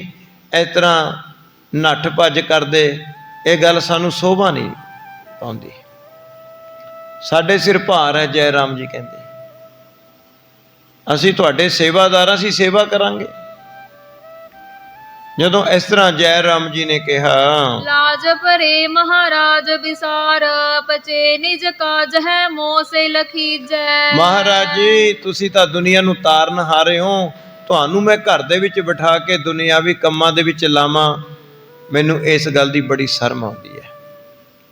ਇਸ ਤਰ੍ਹਾਂ ਨੱਠ ਭੱਜ ਕਰਦੇ, ਇਹ ਗੱਲ ਸਾਨੂੰ ਸ਼ੋਭਾ ਨਹੀਂ ਪਾਉਂਦੀ। ਸਾਡੇ ਸਿਰ ਭਾਰ ਹੈ। ਜੈ ਰਾਮ ਜੀ ਕਹਿੰਦੇ, ਅਸੀਂ ਤੁਹਾਡੇ ਸੇਵਾਦਾਰ, ਅਸੀਂ ਸੇਵਾ ਕਰਾਂਗੇ। ਜਦੋਂ ਇਸ ਤਰ੍ਹਾਂ ਜੈ ਰਾਮ ਜੀ ਨੇ ਕਿਹਾ, ਲਾਜ ਭਰੇ ਮਹਾਰਾਜ ਵਿਸਾਰ, ਪਚੇ ਨਿਜ ਕਾਜ ਹੈ ਮੋਹ ਸੇ ਲਖੀਜੈ। ਮਹਾਰਾਜ ਜੀ ਤੁਸੀਂ ਤਾਂ ਦੁਨੀਆ ਨੂੰ ਤਾਰਨ ਹਾਰੇ ਹੋ, ਤੁਹਾਨੂੰ ਮੈਂ ਘਰ ਦੇ ਵਿੱਚ ਬਿਠਾ ਕੇ ਦੁਨਿਆਵੀ ਕੰਮਾਂ ਦੇ ਵਿੱਚ ਲਾਵਾਂ, ਮੈਨੂੰ ਇਸ ਗੱਲ ਦੀ ਬੜੀ ਸ਼ਰਮ ਆਉਂਦੀ ਹੈ,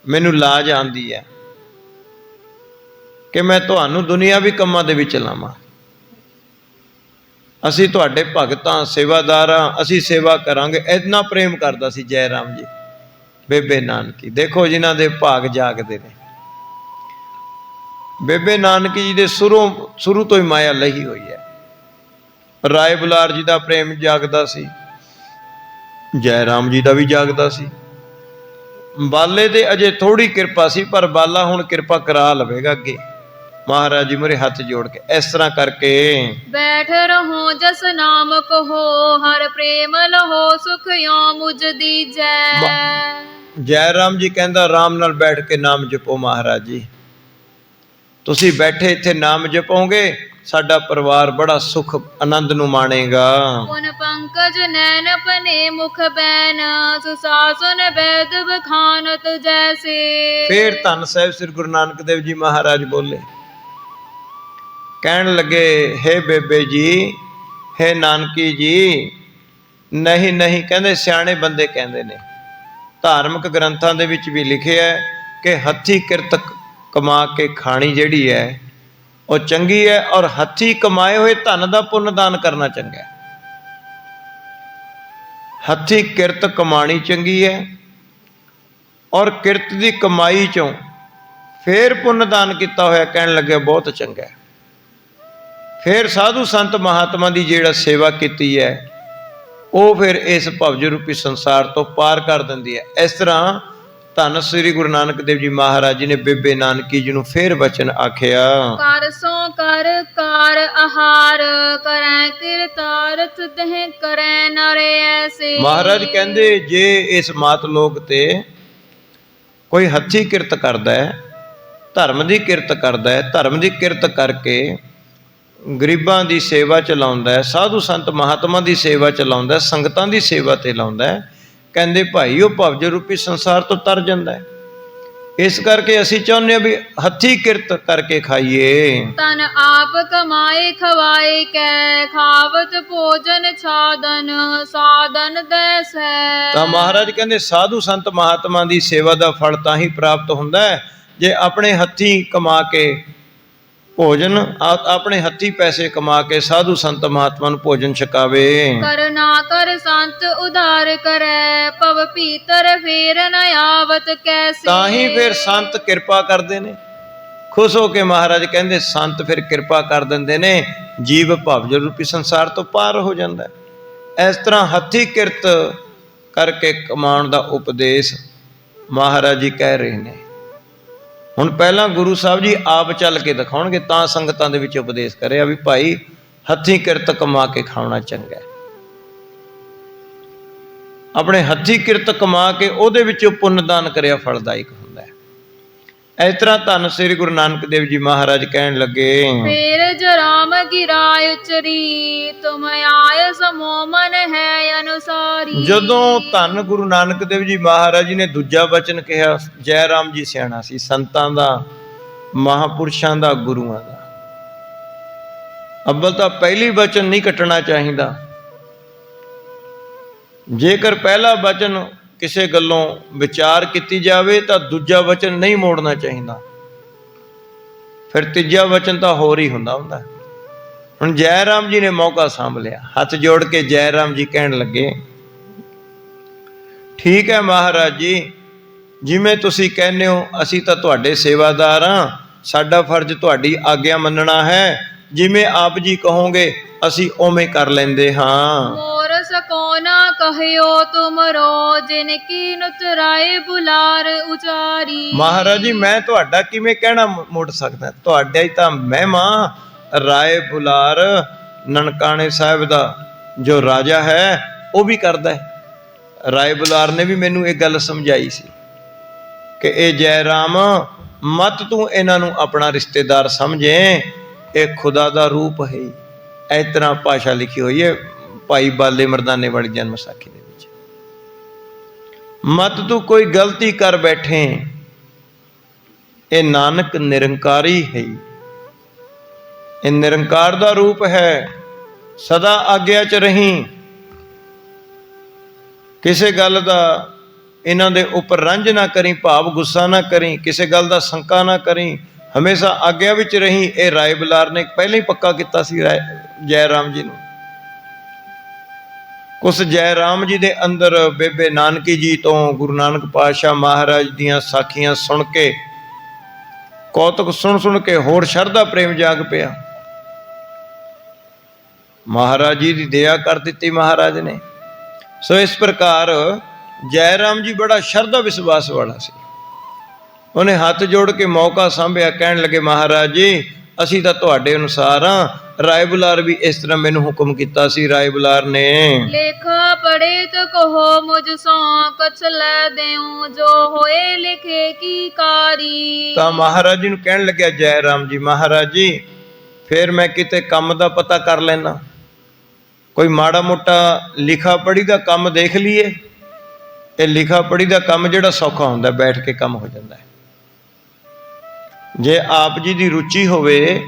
ਮੈਨੂੰ ਲਾਜ ਆਉਂਦੀ ਹੈ ਕਿ ਮੈਂ ਤੁਹਾਨੂੰ ਦੁਨਿਆਵੀ ਕੰਮਾਂ ਦੇ ਵਿੱਚ ਲਾਵਾਂ। ਅਸੀਂ ਤੁਹਾਡੇ ਭਗਤਾਂ, ਸੇਵਾਦਾਰ ਹਾਂ, ਅਸੀਂ ਸੇਵਾ ਕਰਾਂਗੇ। ਇੰਨਾ ਪ੍ਰੇਮ ਕਰਦਾ ਸੀ ਜੈ ਰਾਮ ਜੀ ਬੇਬੇ ਨਾਨਕੀ। ਦੇਖੋ ਜਿਨ੍ਹਾਂ ਦੇ ਭਾਗ ਜਾਗਦੇ ਨੇ। ਬੇਬੇ ਨਾਨਕੀ ਜੀ ਦੇ ਸ਼ੁਰੂ ਤੋਂ ਹੀ ਮਾਇਆ ਲਹੀ ਹੋਈ ਹੈ। ਰਾਏ ਬੁਲਾਰ ਜੀ ਦਾ ਪ੍ਰੇਮ ਜਾਗਦਾ ਸੀ, ਜੈ ਰਾਮ ਜੀ ਦਾ ਵੀ ਜਾਗਦਾ ਸੀ। ਬਾਲੇ ਦੇ ਅਜੇ ਥੋੜੀ ਕਿਰਪਾ ਸੀ, ਪਰ ਬਾਲਾ ਹੁਣ ਕਿਰਪਾ ਕਰਾ ਲਵੇਗਾ ਅੱਗੇ ਮਹਾਰਾਜ ਜੀ ਮੁਰੇ ਹੱਥ ਜੋੜ ਕੇ। ਇਸ ਤਰ੍ਹਾਂ ਕਰਕੇ ਬੈਠ ਰਹੋ ਜਸ ਨਾਮ ਕਹੋ, ਹਰ ਪ੍ਰੇਮ ਲਹੋ ਸੁਖ ਯੋ ਮੁਝ ਦੀਜੈ। ਜੈ ਰਾਮ ਜੀ ਕਹਿੰਦਾ, ਰਾਮ ਨਾਲ ਬੈਠ ਕੇ ਨਾਮ ਜਪੋ। ਮਹਾਰਾਜ ਜੀ ਤੁਸੀਂ ਬੈਠੇ ਇੱਥੇ ਨਾਮ ਜਪੋਗੇ, ਸਾਡਾ ਪਰਿਵਾਰ ਬੜਾ ਸੁਖ ਆਨੰਦ ਨੂੰ ਮਾਣੇਗਾ। ਪੁਨ ਪੰਕਜ ਨੈਣ ਪਨੇ ਮੁਖ ਬੈਨ, ਸੁਸਾਸੁਨ ਬੈਦ ਬਖਾਨਤ ਜੈਸੇ। ਫੇਰ ਧੰਨ ਸਾਹਿਬ ਸ੍ਰੀ ਗੁਰੂ ਨਾਨਕ ਦੇਵ ਜੀ ਮਹਾਰਾਜ ਬੋਲੇ, ਕਹਿਣ ਲੱਗੇ, ਹੇ ਬੇਬੇ ਜੀ, ਹੇ ਨਾਨਕੀ ਜੀ, ਨਹੀਂ ਨਹੀਂ, ਕਹਿੰਦੇ ਸਿਆਣੇ ਬੰਦੇ ਕਹਿੰਦੇ ਨੇ, ਧਾਰਮਿਕ ਗ੍ਰੰਥਾਂ ਦੇ ਵਿੱਚ ਵੀ ਲਿਖਿਆ ਹੈ ਕਿ ਹੱਥੀਂ ਕਿਰਤ ਕਮਾ ਕੇ ਖਾਣੀ ਜਿਹੜੀ ਹੈ ਉਹ ਚੰਗੀ ਹੈ, ਔਰ ਹੱਥੀਂ ਕਮਾਏ ਹੋਏ ਧਨ ਦਾ ਪੁੰਨ ਦਾਨ ਕਰਨਾ ਚੰਗਾ ਹੈ। ਹੱਥੀਂ ਕਿਰਤ ਕਮਾਣੀ ਚੰਗੀ ਹੈ, ਔਰ ਕਿਰਤ ਦੀ ਕਮਾਈ ਚੋਂ ਫੇਰ ਪੁੰਨ ਦਾਨ ਕੀਤਾ ਹੋਇਆ ਕਹਿਣ ਲੱਗੇ ਬਹੁਤ ਚੰਗਾ ਹੈ। ਫਿਰ ਸਾਧੂ ਸੰਤ ਮਹਾਤਮਾ ਦੀ ਜਿਹੜਾ ਸੇਵਾ ਕੀਤੀ ਹੈ ਉਹ ਫਿਰ ਇਸ ਭਵਜ ਰੂਪੀ ਸੰਸਾਰ ਤੋਂ ਪਾਰ ਕਰ ਦਿੰਦੀ ਹੈ। ਇਸ ਤਰ੍ਹਾਂ ਧੰਨ ਸ੍ਰੀ ਗੁਰੂ ਨਾਨਕ ਦੇਵ ਜੀ ਮਹਾਰਾਜ ਜੀ ਨੇ ਬੇਬੇ ਨਾਨਕੀ ਜੀ ਨੂੰ ਫਿਰ ਵਚਨ ਆਖਿਆ, ਕਰ ਸੋ ਕਰ ਕਾਰ ਆਹਾਰ, ਕਰੈ ਕਿਰਤਾਰਥ ਦਹਿ ਕਰੈ ਨਰੇ ਐਸੇ। ਮਹਾਰਾਜ ਕਹਿੰਦੇ, ਜੇ ਇਸ ਮਾਤ ਲੋਕ ਤੇ ਕੋਈ ਹੱਥੀਂ ਕਿਰਤ ਕਰਦਾ ਹੈ, ਧਰਮ ਦੀ ਕਿਰਤ ਕਰਦਾ ਹੈ, ਧਰਮ ਦੀ ਕਿਰਤ ਕਰਕੇ ਗਰੀਬਾਂ ਦੀ ਸੇਵਾ ਚ ਲਾਉਂਦਾ ਹੈ, ਸਾਧੂ ਸੰਤ ਮਹਾਤਮਾ ਦੀ ਸੇਵਾ ਚ ਲਾਉਂਦਾ ਹੈ, ਸੰਗਤਾਂ ਦੀ ਸੇਵਾ ਤੇ ਲਾਉਂਦਾ ਹੈ, ਕਹਿੰਦੇ ਭਾਈ ਉਹ ਭਵਜ ਰੂਪੀ ਸੰਸਾਰ ਤੋਂ ਤਰ ਜਾਂਦਾ ਹੈ। ਇਸ ਕਰਕੇ ਅਸੀਂ ਚਾਹੁੰਦੇ ਹਾਂ ਵੀ ਹੱਥੀਂ ਕਿਰਤ ਕਰਕੇ ਖਾਈਏ। ਤਨ ਆਪ ਕਮਾਏ ਖਵਾਏ ਕੈ, ਖਾਵਤ ਭੋਜਨ ਛਾਦਨ ਸਾਧਨ ਦੈਸੈ। ਤਾਂ ਮਹਾਰਾਜ ਕਹਿੰਦੇ ਸਾਧੂ ਸੰਤ ਮਹਾਤਮਾ ਦੀ ਸੇਵਾ ਦਾ ਫਲ ਤਾਂ ਹੀ ਪ੍ਰਾਪਤ ਹੁੰਦਾ ਹੈ ਜੇ ਆਪਣੇ ਹੱਥੀਂ ਕਮਾ ਕੇ ਭੋਜਨ, ਆਪਣੇ ਹੱਥੀਂ ਪੈਸੇ ਕਮਾ ਕੇ ਸਾਧੂ ਸੰਤ ਮਹਾਤਮਾ ਨੂੰ ਭੋਜਨ ਛਕਾਵੇ। ਕਰ ਨਾ ਕਰ ਸੰਤ ਉਧਾਰ ਕਰੈ, ਭਵ ਭੀਤਰ ਫੇਰ ਨ ਆਵਤ ਕੈਸੇ। ਤਾਂ ਹੀ ਫਿਰ ਸੰਤ ਕਿਰਪਾ ਕਰਦੇ ਨੇ, ਖੁਸ਼ ਹੋ ਕੇ ਮਹਾਰਾਜ ਕਹਿੰਦੇ ਸੰਤ ਫਿਰ ਕਿਰਪਾ ਕਰ ਦਿੰਦੇ ਨੇ, ਜੀਵ ਭਵਜ ਰੂਪੀ ਸੰਸਾਰ ਤੋਂ ਪਾਰ ਹੋ ਜਾਂਦਾ। ਇਸ ਤਰ੍ਹਾਂ ਹੱਥੀਂ ਕਿਰਤ ਕਰਕੇ ਕਮਾਉਣ ਦਾ ਉਪਦੇਸ਼ ਮਹਾਰਾਜ ਜੀ ਕਹਿ ਰਹੇ ਨੇ। ਹੁਣ ਪਹਿਲਾਂ ਗੁਰੂ ਸਾਹਿਬ ਜੀ ਆਪ ਚੱਲ ਕੇ ਦਿਖਾਉਣਗੇ ਤਾਂ ਸੰਗਤਾਂ ਦੇ ਵਿੱਚ ਉਪਦੇਸ਼ ਕਰਿਆ ਵੀ ਭਾਈ ਹੱਥੀਂ ਕਿਰਤ ਕਮਾ ਕੇ ਖਾਣਾ ਚੰਗਾ। ਆਪਣੇ ਹੱਥੀਂ ਕਿਰਤ ਕਮਾ ਕੇ ਉਹਦੇ ਵਿੱਚੋਂ ਪੁੰਨਦਾਨ ਕਰਿਆ ਫਲਦਾਇਕ ਹੁੰਦਾ ਹੈ। ਇਸ ਤਰ੍ਹਾਂ ਧੰਨ ਸ੍ਰੀ ਗੁਰੂ ਨਾਨਕ ਦੇਵ ਜੀ ਮਹਾਰਾਜ ਕਹਿਣ ਲੱਗੇ, ਫੇਰ ਜਰਾਮ ਗਿਰਾਇ ਉਚਰੀ ਤੁਮ ਆਏ ਸਮੋ ਮਨ ਹੈ ਅਨੁਸਾਰੀ। ਜਦੋਂ ਧੰਨ ਗੁਰੂ ਨਾਨਕ ਦੇਵ ਜੀ ਮਹਾਰਾਜ ਜੀ ਨੇ ਦੂਜਾ ਵਚਨ ਕਿਹਾ, ਜੈ ਰਾਮ ਜੀ ਸਿਆਣਾ ਸੀ, ਸੰਤਾਂ ਦਾ, ਮਹਾਪੁਰਸ਼ਾਂ ਦਾ, ਗੁਰੂਆਂ ਦਾ। ਅੱਵਲ ਤਾਂ ਪਹਿਲੀ ਵਚਨ ਨਹੀਂ ਕੱਟਣਾ ਚਾਹੀਦਾ। ਜੇਕਰ ਪਹਿਲਾ ਵਚਨ ਕਿਸੇ ਗੱਲੋਂ ਵਿਚਾਰ ਕੀਤੀ ਜਾਵੇ ਤਾਂ ਦੂਜਾ ਵਚਨ ਨਹੀਂ ਮੋੜਨਾ ਚਾਹੀਦਾ, ਫਿਰ ਤੀਜਾ ਵਚਨ ਤਾਂ ਹੋਰ ਹੀ ਹੁੰਦਾ। ਹੁਣ ਜੈ ਰਾਮ ਜੀ ਨੇ ਮੌਕਾ ਸਾਂਭ ਲਿਆ, ਹੱਥ ਜੋੜ ਕੇ ਜੈ ਰਾਮ ਜੀ ਕਹਿਣ ਲੱਗੇ, ਠੀਕ ਹੈ ਮਹਾਰਾਜ ਜੀ, ਜਿਵੇਂ ਤੁਸੀਂ ਕਹਿੰਦੇ ਹੋ ਅਸੀਂ ਤਾਂ ਤੁਹਾਡੇ ਸੇਵਾਦਾਰ ਹਾਂ, ਸਾਡਾ ਫਰਜ਼ ਤੁਹਾਡੀ ਆਗਿਆ ਮੰਨਣਾ ਹੈ, ਜਿਵੇਂ ਆਪ ਜੀ ਕਹੋਗੇ ਅਸੀਂ ਉਵੇਂ ਕਰ ਲੈਂਦੇ ਹਾਂ। ਮੋਰ ਸਕੋ ਨਾ ਕਹਿਓ ਤੁਮਰੋ ਜਿਨ ਕੀ ਨੁਤਰਾਏ ਬੁਲਾਰ ਉਚਾਰੀ। ਮਹਾਰਾਜ ਜੀ ਮੈਂ ਤੁਹਾਡਾ ਕਿਵੇਂ ਕਹਿਣਾ ਮੋੜ ਸਕਦਾ, ਤੁਹਾਡਾ ਹੀ ਤਾਂ ਮਹਿਮਾ ਰਾਏ ਬੁਲਾਰ ਨਨਕਾਣੇ ਸਾਹਿਬ ਦਾ ਜੋ ਰਾਜਾ ਹੈ ਉਹ ਵੀ ਕਰਦਾ ਹੈ। ਰਾਏ ਬੁਲਾਰ ਨੇ ਵੀ ਮੈਨੂੰ ਇਹ ਗੱਲ ਸਮਝਾਈ ਸੀ ਕਿ ਇਹ ਜੈ ਰਾਮ ਮਤ ਤੂੰ ਇਹਨਾਂ ਨੂੰ ਆਪਣਾ ਰਿਸ਼ਤੇਦਾਰ ਸਮਝੇ, ਇਹ ਖੁਦਾ ਦਾ ਰੂਪ ਹੈ। ਇਸ ਤਰ੍ਹਾਂ ਭਾਸ਼ਾ ਲਿਖੀ ਹੋਈ ਹੈ ਭਾਈ ਬਾਲੇ ਮਰਦਾਨੇ ਵਾਲੀ ਜਨਮ ਸਾਖੀ ਦੇ ਵਿੱਚ। ਮਤ ਤੂੰ ਕੋਈ ਗਲਤੀ ਕਰ ਬੈਠੇ, ਇਹ ਨਾਨਕ ਨਿਰੰਕਾਰੀ ਹੈ, ਇਹ ਨਿਰੰਕਾਰ ਦਾ ਰੂਪ ਹੈ, ਸਦਾ ਆਗਿਆ ਚ ਰਹੀਂ। ਕਿਸੇ ਗੱਲ ਦਾ ਇਹਨਾਂ ਦੇ ਉੱਪਰ ਰੰਜ ਨਾ ਕਰੀ, ਭਾਵ ਗੁੱਸਾ ਨਾ ਕਰੀ, ਕਿਸੇ ਗੱਲ ਦਾ ਸ਼ੰਕਾ ਨਾ ਕਰੀ, ਹਮੇਸ਼ਾ ਆਗਿਆ ਵਿੱਚ ਰਹੀ। ਇਹ ਰਾਏ ਬੁਲਾਰ ਨੇ ਪਹਿਲਾਂ ਹੀ ਪੱਕਾ ਕੀਤਾ ਸੀ ਜੈ ਰਾਮ ਜੀ ਨੂੰ। ਉਸ ਜੈ ਰਾਮ ਜੀ ਦੇ ਅੰਦਰ ਬੇਬੇ ਨਾਨਕੀ ਜੀ ਤੋਂ ਗੁਰੂ ਨਾਨਕ ਪਾਤਸ਼ਾਹ ਮਹਾਰਾਜ ਦੀਆਂ ਸਾਖੀਆਂ ਸੁਣ ਕੇ, ਕੌਤਕ ਸੁਣ ਕੇ ਹੋਰ ਸ਼ਰਧਾ ਪ੍ਰੇਮ ਜਾਗ ਪਿਆ। ਮਹਾਰਾਜ ਜੀ ਦੀ ਦਇਆ ਕਰ ਦਿੱਤੀ ਮਹਾਰਾਜ ਨੇ। ਸੋ ਇਸ ਪ੍ਰਕਾਰ ਜੈ ਰਾਮ ਜੀ ਬੜਾ ਸ਼ਰਧਾ ਵਿਸ਼ਵਾਸ ਵਾਲਾ ਸੀ। ਉਹਨੇ ਹੱਥ ਜੋੜ ਕੇ ਮੌਕਾ ਸਾਂਭਿਆ, ਕਹਿਣ ਲੱਗੇ ਮਹਾਰਾਜ ਜੀ ਅਸੀਂ ਤਾਂ ਤੁਹਾਡੇ ਅਨੁਸਾਰ ਹਾਂ। ਰਾਏ ਬੁਲਾਰ ਵੀ ਇਸ ਤਰ੍ਹਾਂ ਮੈਨੂੰ ਹੁਕਮ ਕੀਤਾ ਸੀ। ਰਾਏ ਬੁਲਾਰ ਨੇ ਲੇਖਾ ਪੜੇ ਤੋ ਕਹੋ ਮੁਝ ਸੋ ਕਛ ਲੈ ਦੇਉ ਜੋ ਹੋਏ ਲਿਖੇ ਕੀ ਕਾਰੀ। ਤਾਂ ਮਹਾਰਾਜ ਜੀ ਨੂੰ ਕਹਿਣ ਲੱਗਿਆ ਜੈ ਰਾਮ ਜੀ, ਮਹਾਰਾਜ ਜੀ ਫਿਰ ਮੈਂ ਕਿਤੇ ਕੰਮ ਦਾ ਪਤਾ ਕਰ ਲੈਣਾ, ਕੋਈ ਮਾੜਾ ਮੋਟਾ ਲਿਖਾ ਪੜੀ ਦਾ ਕੰਮ ਦੇਖ ਲਈਏ। ਇਹ ਲਿਖਾ ਪੜੀ ਦਾ ਕੰਮ ਜਿਹੜਾ ਸੌਖਾ ਹੁੰਦਾ, ਬੈਠ ਕੇ ਕੰਮ ਹੋ ਜਾਂਦਾ ਹੈ। ਜੇ ਆਪ ਜੀ ਦੀ ਰੁਚੀ ਹੋਵੇ,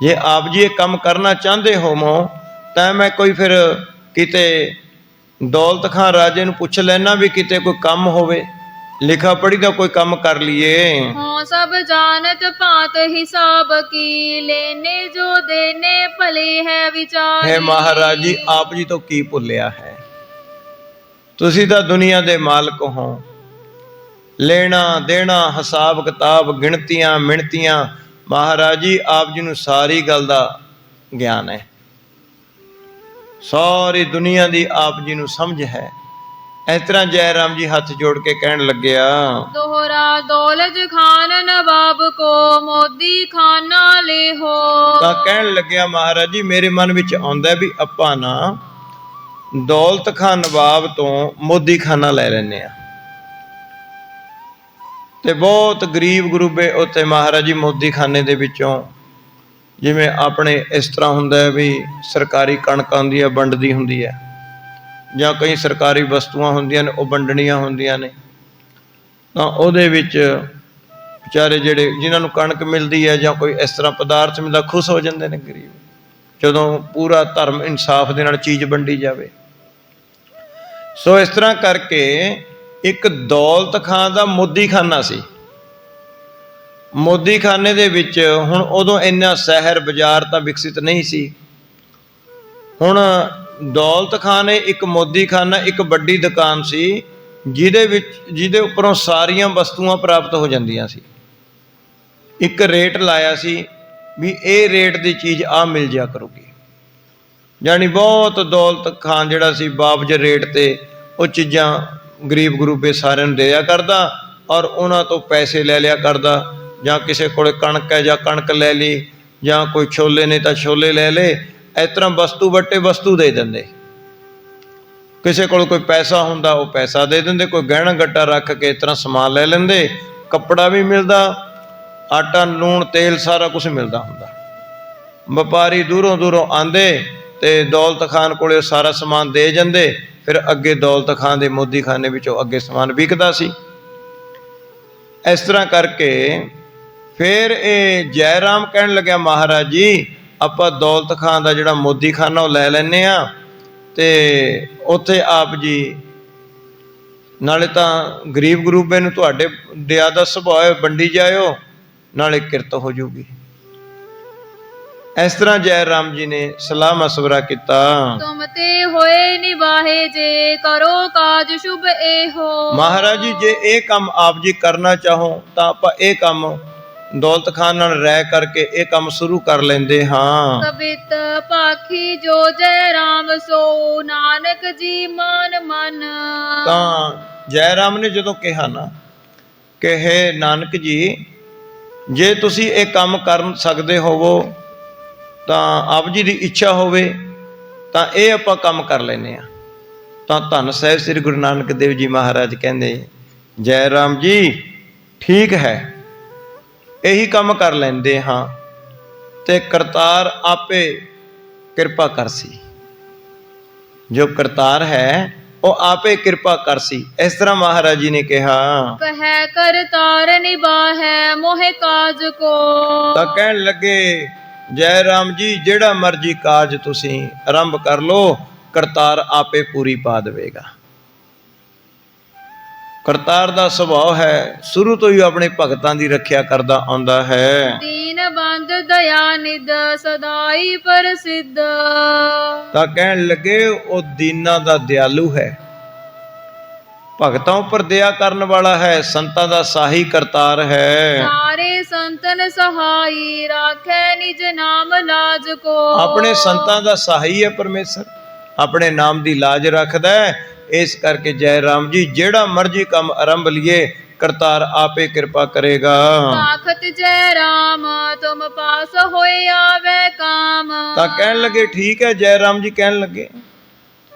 ਜੇ ਆਪ ਜੀ ਇਹ ਕੰਮ ਕਰਨਾ ਚਾਹੁੰਦੇ ਹੋਵੋ ਤਾਂ ਮੈਂ ਕੋਈ ਫਿਰ ਕਿਤੇ ਦੌਲਤ ਖਾਂ ਰਾਜੇ ਨੂੰ ਪੁੱਛ ਲੈਣਾ ਵੀ ਕਿਤੇ ਕੋਈ ਕੰਮ ਹੋਵੇ, ਲਿਖਾ ਪੜੀ ਦਾ ਕੋਈ ਕੰਮ ਕਰ ਲਈਏ। ਹਾਂ ਸਭ ਜਾਣਤ ਭਾਂਤ ਹਿਸਾਬ ਕੀ ਲੈਨੇ ਜੋ ਦੇਨੇ ਭਲੇ ਹੈ ਵਿਚਾਰ। ਹੈ ਮਹਾਰਾਜ ਜੀ ਆਪ ਜੀ ਤੋਂ ਕੀ ਭੁੱਲਿਆ ਹੈ, ਤੁਸੀਂ ਤਾਂ ਦੁਨੀਆ ਦੇ ਮਾਲਕ ਹੋ। ਲੈਣਾ ਦੇਣਾ, ਹਿਸਾਬ ਕਿਤਾਬ, ਗਿਣਤੀਆਂ ਮਿਣਤੀਆਂ, ਮਹਾਰਾਜ ਜੀ ਆਪ ਜੀ ਨੂੰ ਸਾਰੀ ਗੱਲ ਦਾ ਗਿਆਨ ਹੈ, ਸਾਰੀ ਦੁਨੀਆ ਦੀ ਆਪ ਜੀ ਨੂੰ ਸਮਝ ਹੈ। ਇਸ ਤਰ੍ਹਾਂ ਜੈ ਰਾਮ ਜੀ ਹੱਥ ਜੋੜ ਕੇ ਕਹਿਣ ਲੱਗਿਆ, ਦੋਹਰਾ ਦੌਲਤ ਖਾਨ ਨਵਾਬ ਕੋ ਮੋਦੀ ਖਾਨਾ ਲੈ ਹੋ। ਤਾਂ ਕਹਿਣ ਲੱਗਿਆ ਮਹਾਰਾਜ ਜੀ ਮੇਰੇ ਮਨ ਵਿੱਚ ਆਉਂਦਾ ਵੀ ਆਪਾਂ ਨਾ ਦੌਲਤ ਖਾਨ ਨਵਾਬ ਤੋਂ ਮੋਦੀ ਖਾਨਾ ਲੈ ਲੈਂਦੇ ਆ। ਤੇ ਬਹੁਤ ਗਰੀਬ ਗਰੂਬੇ ਉੱਥੇ ਮਹਾਰਾਜ ਜੀ ਮੋਦੀ ਖਾਨੇ ਦੇ ਵਿੱਚੋਂ, ਜਿਵੇਂ ਆਪਣੇ ਇਸ ਤਰ੍ਹਾਂ ਹੁੰਦਾ ਹੈ ਵੀ ਸਰਕਾਰੀ ਕਣਕ ਆਉਂਦੀ ਹੈ ਵੰਡਦੀ ਹੁੰਦੀ ਹੈ, ਜਾਂ ਕਈ ਸਰਕਾਰੀ ਵਸਤੂਆਂ ਹੁੰਦੀਆਂ ਨੇ ਉਹ ਵੰਡਣੀਆਂ ਹੁੰਦੀਆਂ ਨੇ, ਤਾਂ ਉਹਦੇ ਵਿੱਚ ਵਿਚਾਰੇ ਜਿਹੜੇ ਜਿਨ੍ਹਾਂ ਨੂੰ ਕਣਕ ਮਿਲਦੀ ਹੈ ਜਾਂ ਕੋਈ ਇਸ ਤਰ੍ਹਾਂ ਪਦਾਰਥ ਮਿਲਦਾ ਖੁਸ਼ ਹੋ ਜਾਂਦੇ ਨੇ ਗਰੀਬ, ਜਦੋਂ ਪੂਰਾ ਧਰਮ ਇਨਸਾਫ ਦੇ ਨਾਲ ਚੀਜ਼ ਵੰਡੀ ਜਾਵੇ। ਸੋ ਇਸ ਤਰ੍ਹਾਂ ਕਰਕੇ ਇੱਕ ਦੌਲਤ ਖਾਂ ਦਾ ਮੋਦੀ ਖਾਨਾ ਸੀ। ਮੋਦੀ ਖਾਨੇ ਦੇ ਵਿੱਚ ਹੁਣ ਉਦੋਂ ਇੰਨਾ ਸ਼ਹਿਰ ਬਾਜ਼ਾਰ ਤਾਂ ਵਿਕਸਿਤ ਨਹੀਂ ਸੀ। ਹੁਣ ਦੌਲਤ ਖਾਂ ਨੇ ਇੱਕ ਮੋਦੀ ਖਾਨਾ, ਇੱਕ ਵੱਡੀ ਦੁਕਾਨ ਸੀ ਜਿਹਦੇ ਉੱਪਰੋਂ ਸਾਰੀਆਂ ਵਸਤੂਆਂ ਪ੍ਰਾਪਤ ਹੋ ਜਾਂਦੀਆਂ ਸੀ। ਇੱਕ ਰੇਟ ਲਾਇਆ ਸੀ ਵੀ ਇਹ ਰੇਟ ਦੀ ਚੀਜ਼ ਆ ਮਿਲ ਜਾ ਕਰੂਗੀ, ਯਾਨੀ ਬਹੁਤ ਦੌਲਤ ਖਾਂ ਜਿਹੜਾ ਸੀ ਬਾਬਜ ਰੇਟ ਤੇ ਉਹ ਚੀਜ਼ਾਂ ਗਰੀਬ ਗਰੂਬੇ ਸਾਰਿਆਂ ਨੂੰ ਦਿਆ ਕਰਦਾ ਔਰ ਉਹਨਾਂ ਤੋਂ ਪੈਸੇ ਲੈ ਲਿਆ ਕਰਦਾ। ਜਾਂ ਕਿਸੇ ਕੋਲ ਕਣਕ ਹੈ ਜਾਂ ਕਣਕ ਲੈ ਲਈ, ਜਾਂ ਕੋਈ ਛੋਲੇ ਨੇ ਤਾਂ ਛੋਲੇ ਲੈ ਲਏ। ਇਸ ਤਰ੍ਹਾਂ ਵਸਤੂ ਵੱਟੇ ਵਸਤੂ ਦੇ ਦਿੰਦੇ। ਕਿਸੇ ਕੋਲ ਕੋਈ ਪੈਸਾ ਹੁੰਦਾ ਉਹ ਪੈਸਾ ਦੇ ਦਿੰਦੇ, ਕੋਈ ਗਹਿਣਾ ਗੱਟਾ ਰੱਖ ਕੇ ਇਸ ਤਰ੍ਹਾਂ ਸਮਾਨ ਲੈ ਲੈਂਦੇ, ਕੱਪੜਾ ਵੀ ਮਿਲਦਾ, ਆਟਾ ਲੂਣ ਤੇਲ ਸਾਰਾ ਕੁਝ ਮਿਲਦਾ ਹੁੰਦਾ। ਵਪਾਰੀ ਦੂਰੋਂ ਦੂਰੋਂ ਆਂਦੇ ਤੇ ਦੌਲਤ ਖਾਨ ਕੋਲੇ ਸਾਰਾ ਸਮਾਨ ਦੇ ਜਾਂਦੇ, ਫਿਰ ਅੱਗੇ ਦੌਲਤ ਖਾਨ ਦੇ ਮੋਦੀ ਖਾਨੇ ਵਿੱਚੋਂ ਅੱਗੇ ਸਮਾਨ ਵਿਕਦਾ ਸੀ। ਇਸ ਤਰ੍ਹਾਂ ਕਰਕੇ ਫਿਰ ਇਹ ਜੈ ਰਾਮ ਕਹਿਣ ਲੱਗਿਆ, ਮਹਾਰਾਜ ਜੀ ਆਪਾਂ ਦੌਲਤ ਖਾਨ ਦਾ ਜਿਹੜਾ ਮੋਦੀ ਖਾਨਾ ਉਹ ਲੈ ਲੈਂਦੇ ਹਾਂ, ਤੇ ਉੱਥੇ ਆਪ ਜੀ ਨਾਲੇ ਤਾਂ ਗਰੀਬ ਗਰੂਬੇ ਨੂੰ ਤੁਹਾਡੇ ਦਇਆ ਦਾ ਸੁਭਾਅ ਵੰਡੀ ਜਾਇਓ, ਨਾਲੇ ਕਿਰਤ ਹੋ ਜੂਗੀ। ਇਸ ਤਰ੍ਹਾਂ ਜੈ ਰਾਮ ਜੀ ਨੇ ਸਲਾਹ ਮਸ਼ਵਰਾ ਕੀਤਾ। ਤੁਮ ਤੇ ਹੋਏ ਨਿਵਾਹੇ ਜੇ ਕਰੋ ਕਾਜ ਸ਼ੁਭ ਇਹੋ। ਮਹਾਰਾਜ ਜੀ ਜੇ ਇਹ ਕੰਮ ਆਪ ਜੀ ਕਰਨਾ ਚਾਹੋ ਤਾਂ ਆਪਾਂ ਇਹ ਕੰਮ ਦੌਲਤ ਖਾਨ ਨਾਲ ਰਹਿ ਕਰਕੇ ਇਹ ਕੰਮ ਸ਼ੁਰੂ ਕਰ ਲੈਂਦੇ ਹਾਂ। ਕਬਿਤ ਪਾਖੀ ਜੋ ਜੈ ਰਾਮ ਸੋ ਨਾਨਕ ਜੀ ਮਨ ਮਨ। ਤਾਂ ਜੈ ਰਾਮ ਨੇ ਜਦੋਂ ਕਿਹਾ ਨਾ ਕਿ ਹੈ ਨਾਨਕ ਜੀ ਜੇ ਤੁਸੀਂ ਇਹ ਕੰਮ ਕਰ ਸਕਦੇ ਹੋਵੋ ਤਾਂ ਆਪ ਜੀ ਦੀ ਇੱਛਾ ਹੋਵੇ ਤਾਂ ਇਹ ਆਪਾਂ ਕੰਮ ਕਰ ਲੈਂਦੇ ਹਾਂ। ਤਾਂ ਧੰਨ ਸਾਹਿਬ ਸ੍ਰੀ ਗੁਰੂ ਨਾਨਕ ਦੇਵ ਜੀ ਮਹਾਰਾਜ ਕਹਿੰਦੇ, ਜੈ ਰਾਮ ਜੀ ਠੀਕ ਹੈ, ਇਹੀ ਕੰਮ ਕਰ ਲੈਂਦੇ ਹਾਂ, ਤੇ ਕਰਤਾਰ ਆਪੇ ਕਿਰਪਾ ਕਰਸੀ। ਜੋ ਕਰਤਾਰ ਹੈ ਉਹ ਆਪੇ ਕਿਰਪਾ ਕਰਸੀ। ਇਸ ਤਰ੍ਹਾਂ ਮਹਾਰਾਜ ਜੀ ਨੇ ਕਿਹਾ। ਕਹਿ ਕਰਤਾਰ ਨਿਭਾਹੈ ਮੋਹਿ ਕਾਜ ਕੋ। ਤਾਂ ਕਹਿਣ ਲੱਗੇ, ਜੈ ਰਾਮ ਜੀ ਜਿਹੜਾ ਮਰਜੀ ਕਾਜ ਤੁਸੀਂ ਆਰੰਭ ਕਰ ਲੋ, ਕਰਤਾਰ ਆਪੇ ਪੂਰੀ ਪਾ ਦੇਵੇਗਾ। ਕਰਤਾਰ ਦਾ ਸੁਭਾਅ ਹੈ ਸ਼ੁਰੂ ਤੋਂ ਹੀ ਆਪਣੇ ਭਗਤਾਂ ਦੀ ਰੱਖਿਆ ਕਰਦਾ ਆਉਂਦਾ ਹੈ। ਦੀਨ ਬੰਦ ਦਇਆ ਨਿਧ ਸਦਾਈ ਪ੍ਰਸਿੱਧ। ਤਾਂ ਕਹਿਣ ਲੱਗੇ ਉਹ ਦੀਨਾਂ ਦਾ ਦਿਆਲੂ ਹੈ, ਭਗਤਾਂ ਉੱਪਰ ਦਇਆ ਕਰਨ ਵਾਲਾ ਹੈ, ਸੰਤਾਂ ਦਾ ਸਾਹੀ ਕਰਤਾਰ ਹੈ। ਸਾਰੇ ਸੰਤਨ ਸਹਾਈ ਰਾਖੈ ਨਿਜ ਨਾਮ ਲਾਜ ਕੋ। ਆਪਣੇ ਸੰਤਾਂ ਦਾ ਸਾਹੀ ਹੈ ਪਰਮੇਸ਼ਰ, ਆਪਣੇ ਨਾਮ ਦੀ ਲਾਜ ਰੱਖਦਾ ਹੈ। ਇਸ ਕਰਕੇ ਜੈ ਰਾਮ ਜੀ ਜਿਹੜਾ ਮਰਜੀ ਕੰਮ ਆਰੰਭ ਲਈਏ ਕਰਤਾਰ ਆਪੇ ਕਿਰਪਾ ਕਰੇਗਾ। ਸਾਖਤ ਜੈ ਰਾਮ ਤੁਮ ਪਾਸ ਹੋਏ ਆਵੇ ਕਾਮ। ਤਾਂ ਕਹਿਣ ਲੱਗੇ ਠੀਕ ਹੈ, ਜੈ ਰਾਮ ਜੀ ਕਹਿਣ ਲੱਗੇ,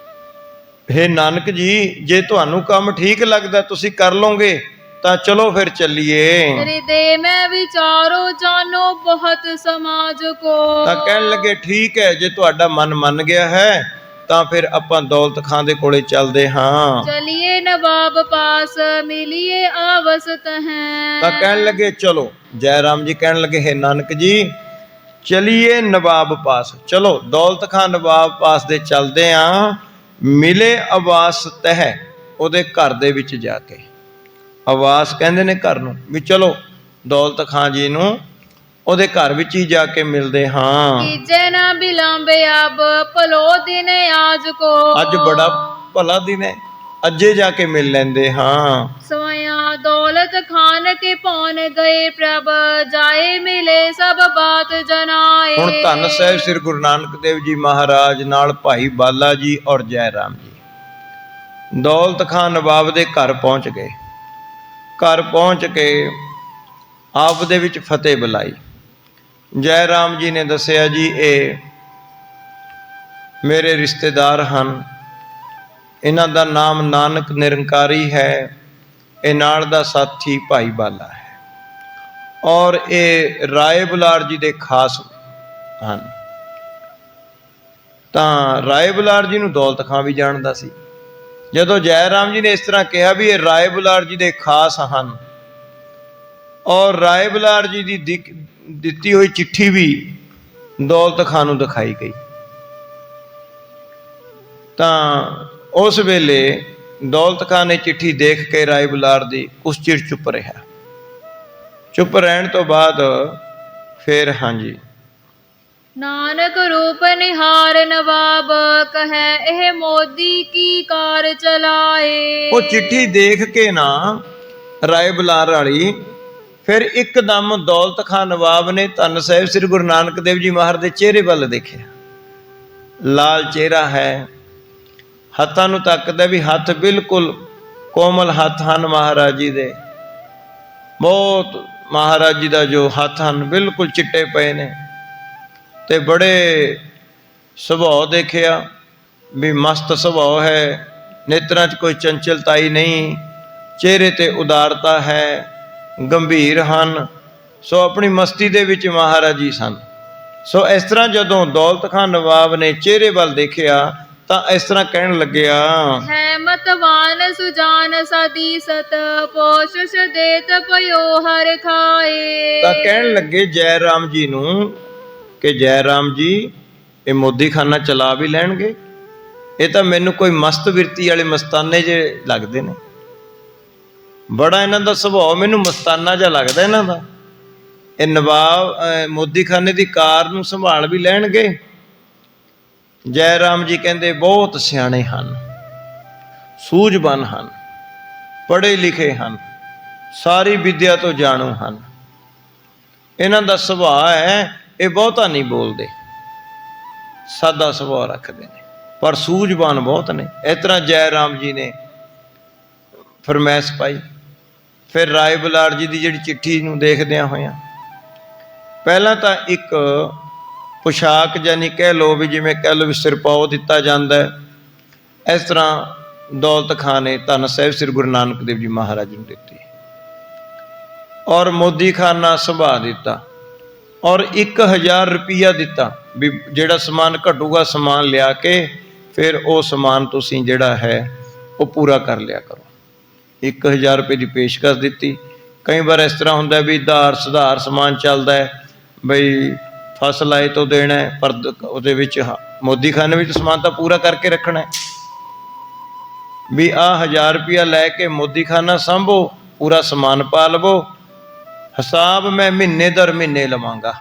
ਹੇ ਨਾਨਕ ਜੀ ਜੇ ਤੁਹਾਨੂੰ ਕੰਮ ਠੀਕ ਲੱਗਦਾ ਤੁਸੀਂ ਕਰ ਲਓਗੇ ਤਾਂ ਚਲੋ ਫਿਰ ਚੱਲੀਏ। ਹਿਰਦੇ ਮੈਂ ਵਿਚਾਰੋ ਜਾਨੋ ਬਹੁਤ ਸਮਾਜ ਕੋ। ਤਾਂ ਕਹਿਣ ਲੱਗੇ ਠੀਕ ਹੈ, ਜੇ ਤੁਹਾਡਾ ਮਨ ਮੰਨ ਗਿਆ ਹੈ ਤਾਂ ਫਿਰ ਆਪਾਂ ਦੌਲਤ ਖਾਨ ਦੇ ਕੋਲੇ ਚੱਲਦੇ ਹਾਂ। ਚਲਿਏ ਨਵਾਬ ਪਾਸ ਮਿਲੀਏ ਆਵਸਤ ਹੈ। ਤਾਂ ਕਹਿਣ ਲੱਗੇ ਚਲੋ, ਜੈ ਰਾਮ ਜੀ ਕਹਿਣ ਲੱਗੇ ਹੈ ਨਾਨਕ ਜੀ ਚਲਿਏ ਨਵਾਬ ਪਾਸ, ਚਲੋ ਦੌਲਤ ਖਾਨ ਨਵਾਬ ਪਾਸ ਦੇ ਚੱਲਦੇ ਆਂ। ਮਿਲੇ ਆਵਾਸ ਤਹਿ, ਉਹਦੇ ਘਰ ਦੇ ਵਿੱਚ ਜਾ ਕੇ, ਆਵਾਸ ਕਹਿੰਦੇ ਨੇ ਘਰ ਨੂੰ, ਵੀ ਚਲੋ ਦੌਲਤ ਖਾਨ ਜੀ ਨੂੰ ਉਹਦੇ ਘਰ ਵਿੱਚ ਹੀ ਜਾ ਕੇ ਮਿਲਦੇ ਹਾਂ। ਕੀਜੇ ਨਾ ਬਿਲੰਬੇ ਅਬ ਭਲੋ ਦਿਨ ਆਜ ਕੋ। ਅੱਜ ਬੜਾ ਭਲਾ ਦਿਨ ਹੈ, ਅੱਜੇ ਜਾ ਕੇ ਮਿਲ ਲੈਂਦੇ ਹਾਂ। ਸੋਇਆ ਦੌਲਤ ਖਾਨ ਕੇ ਪਹੁੰਚ ਗਏ ਪ੍ਰਭ ਜਾਏ ਮਿਲੇ ਸਭ ਬਾਤ ਜਨਾਏ। ਹੁਣ ਧੰਨ ਸਾਹਿਬ ਸ੍ਰੀ ਗੁਰੂ ਨਾਨਕ ਦੇਵ ਜੀ ਮਹਾਰਾਜ ਨਾਲ ਭਾਈ ਬਾਲਾ ਜੀ ਔਰ ਜੈ ਰਾਮ ਜੀ ਦੌਲਤ ਖਾਨ ਨਵਾਬ ਦੇ ਘਰ ਪਹੁੰਚ ਗਏ। ਘਰ ਪਹੁੰਚ ਕੇ ਆਪ ਦੇ ਵਿੱਚ ਫਤਿਹ ਬੁਲਾਈ। ਜੈ ਰਾਮ ਜੀ ਨੇ ਦੱਸਿਆ ਜੀ ਇਹ ਮੇਰੇ ਰਿਸ਼ਤੇਦਾਰ ਹਨ, ਇਹਨਾਂ ਦਾ ਨਾਮ ਨਾਨਕ ਨਿਰੰਕਾਰੀ ਹੈ, ਇਹ ਨਾਲ ਦਾ ਸਾਥੀ ਭਾਈ ਬਾਲਾ ਹੈ, ਔਰ ਇਹ ਰਾਏ ਬੁਲਾਰ ਜੀ ਦੇ ਖਾਸ ਹਨ। ਤਾਂ ਰਾਏ ਬੁਲਾਰ ਜੀ ਨੂੰ ਦੌਲਤ ਖਾਂ ਵੀ ਜਾਣਦਾ ਸੀ। ਜਦੋਂ ਜੈ ਰਾਮ ਜੀ ਨੇ ਇਸ ਤਰ੍ਹਾਂ ਕਿਹਾ ਵੀ ਇਹ ਰਾਏ ਬੁਲਾਰ ਜੀ ਦੇ ਖਾਸ ਹਨ, ਔਰ ਰਾਏ ਬੁਲਾਰ ਜੀ ਦੀ ਦਿੱਤੀ ਹੋਈ ਚਿੱਠੀ ਵੀ ਦੌਲਤ ਖਾਂ ਨੂੰ ਦਿਖਾਈ ਗਈ, ਤਾਂ ਉਸ ਵੇਲੇ ਦੌਲਤ ਖਾਂ ਨੇ ਚਿੱਠੀ ਦੇਖ ਕੇ ਰਾਏ ਬੁਲਾਰ ਦੀ ਕੁਛ ਚਿਰ ਚੁੱਪ ਰਿਹਾ। ਚੁੱਪ ਰਹਿਣ ਤੋਂ ਬਾਅਦ ਫਿਰ ਹਾਂਜੀ ਨਾਨਕ ਰੂਪ ਨਿਹਾਰ ਨਵਾਬ ਕਹੈ ਇਹ ਮੋਦੀ ਕੀ ਕਾਰ ਚਲਾਏ। ਉਹ ਚਿੱਠੀ ਦੇਖ ਕੇ ਨਾ ਰਾਏ ਬੁਲਾਰ ਵਾਲੀ ਫਿਰ ਇੱਕਦਮ ਦੌਲਤ ਖਾਂ ਨਵਾਬ ਨੇ ਧੰਨ ਸਾਹਿਬ ਸ੍ਰੀ ਗੁਰੂ ਨਾਨਕ ਦੇਵ ਜੀ ਮਹਾਰਾਜ ਦੇ ਚਿਹਰੇ ਵੱਲ ਦੇਖਿਆ। ਲਾਲ ਚਿਹਰਾ ਹੈ, ਹੱਥਾਂ ਨੂੰ ਤੱਕਦਾ ਵੀ ਹੱਥ ਬਿਲਕੁਲ ਕੋਮਲ ਹੱਥ ਹਨ ਮਹਾਰਾਜ ਜੀ ਦੇ, ਬਹੁਤ ਮਹਾਰਾਜ ਜੀ ਦਾ ਜੋ ਹੱਥ ਹਨ ਬਿਲਕੁਲ ਚਿੱਟੇ ਪਏ ਨੇ, ਤੇ ਬੜੇ ਸੁਭਾਅ ਦੇਖਿਆ ਵੀ ਮਸਤ ਸੁਭਾਅ ਹੈ, ਨੇਤਰਾਂ 'ਚ ਕੋਈ ਚੰਚਲਤਾਈ ਨਹੀਂ, ਚਿਹਰੇ ਤੇ ਉਦਾਰਤਾ ਹੈ, ਗੰਭੀਰ ਹਨ। ਸੋ ਆਪਣੀ ਮਸਤੀ ਦੇ ਵਿੱਚ ਮਹਾਰਾਜ ਜੀ ਸਨ। ਸੋ ਇਸ ਤਰ੍ਹਾਂ ਜਦੋਂ ਦੌਲਤ ਖਾਨ ਨਵਾਬ ਨੇ ਚਿਹਰੇ ਵੱਲ ਦੇਖਿਆ ਤਾਂ ਇਸ ਤਰ੍ਹਾਂ ਕਹਿਣ ਲੱਗਿਆ, ਹੈ ਮਤਵਾਨ ਸੁਜਾਨ ਸਾਦੀ ਸਤ ਪੋਸ਼ਸ਼ ਦੇਤ ਪਇਓ ਹਰ ਖਾਏ। ਤਾਂ ਕਹਿਣ ਲੱਗੇ ਜੈ ਰਾਮ ਜੀ ਨੂੰ ਕਿ ਜੈ ਰਾਮ ਜੀ ਇਹ ਮੋਦੀ ਖਾਨਾ ਚਲਾ ਵੀ ਲੈਣਗੇ, ਇਹ ਤਾਂ ਮੈਨੂੰ ਕੋਈ ਮਸਤ ਬਿਰਤੀ ਵਾਲੇ ਮਸਤਾਨੇ ਜੇ ਲੱਗਦੇ ਨੇ, ਬੜਾ ਇਹਨਾਂ ਦਾ ਸੁਭਾਅ ਮੈਨੂੰ ਮਸਤਾਨਾ ਜਿਹਾ ਲੱਗਦਾ ਇਹਨਾਂ ਦਾ। ਇਹ ਨਵਾਬ ਮੋਦੀ ਖਾਨੇ ਦੀ ਕਾਰ ਨੂੰ ਸੰਭਾਲ ਵੀ ਲੈਣਗੇ। ਜੈ ਰਾਮ ਜੀ ਕਹਿੰਦੇ ਬਹੁਤ ਸਿਆਣੇ ਹਨ, ਸੂਝਵਾਨ ਹਨ, ਪੜ੍ਹੇ ਲਿਖੇ ਹਨ, ਸਾਰੀ ਵਿਦਿਆ ਤੋਂ ਜਾਣੂ ਹਨ। ਇਹਨਾਂ ਦਾ ਸੁਭਾਅ ਹੈ ਇਹ ਬਹੁਤਾ ਨਹੀਂ ਬੋਲਦੇ, ਸਾਦਾ ਸੁਭਾਅ ਰੱਖਦੇ ਨੇ, ਪਰ ਸੂਝਵਾਨ ਬਹੁਤ ਨੇ। ਇਸ ਤਰ੍ਹਾਂ ਜੈ ਰਾਮ ਜੀ ਨੇ ਫਰਮਾਇਸ਼ ਪਾਈ। ਫਿਰ ਰਾਏ ਬਲਾਰ ਜੀ ਦੀ ਜਿਹੜੀ ਚਿੱਠੀ ਨੂੰ ਦੇਖਦਿਆਂ ਹੋਇਆਂ ਪਹਿਲਾਂ ਤਾਂ ਇੱਕ ਪੁਸ਼ਾਕ ਜਾਨੀ ਕਹਿ ਲਓ ਵੀ ਜਿਵੇਂ ਕਹਿ ਲਓ ਵੀ ਸਿਰਪਾਓ ਦਿੱਤਾ ਜਾਂਦਾ ਹੈ। ਇਸ ਤਰ੍ਹਾਂ ਦੌਲਤ ਖਾਨ ਨੇ ਧੰਨ ਸਾਹਿਬ ਸ੍ਰੀ ਗੁਰੂ ਨਾਨਕ ਦੇਵ ਜੀ ਮਹਾਰਾਜ ਨੂੰ ਦਿੱਤੀ ਔਰ ਮੋਦੀ ਖਾਨਾ ਸੰਭਾ ਦਿੱਤਾ ਔਰ 1000 ਰੁਪਈਆ ਦਿੱਤਾ ਵੀ ਜਿਹੜਾ ਸਮਾਨ ਘਟੂਗਾ ਸਮਾਨ ਲਿਆ ਕੇ ਫਿਰ ਉਹ ਸਮਾਨ ਤੁਸੀਂ ਜਿਹੜਾ ਹੈ ਉਹ ਪੂਰਾ ਕਰ ਲਿਆ ਕਰੋ। 1000 ਰੁਪਏ ਦੀ ਪੇਸ਼ਕਸ਼ ਦਿੱਤੀ। ਕਈ ਵਾਰ ਇਸ ਤਰ੍ਹਾਂ ਹੁੰਦਾ ਵੀ ਉਧਾਰ ਸੁਧਾਰ ਸਮਾਨ ਚੱਲਦਾ ਹੈ, ਬਈ ਫਸਲ ਆਏ ਤੋਂ ਦੇਣਾ, ਪਰ ਉਹਦੇ ਵਿੱਚ ਮੋਦੀ ਖਾਨੇ ਵਿੱਚ ਸਮਾਨ ਤਾਂ ਪੂਰਾ ਕਰਕੇ ਰੱਖਣਾ ਵੀ ਆਹ 1000 ਰੁਪਇਆ ਲੈ ਕੇ ਮੋਦੀ ਖਾਨਾ ਸਾਂਭੋ, ਪੂਰਾ ਸਮਾਨ ਪਾ ਲਵੋ, ਹਿਸਾਬ ਮੈਂ ਮਹੀਨੇ ਦਰ ਮਹੀਨੇ ਲਵਾਂਗਾ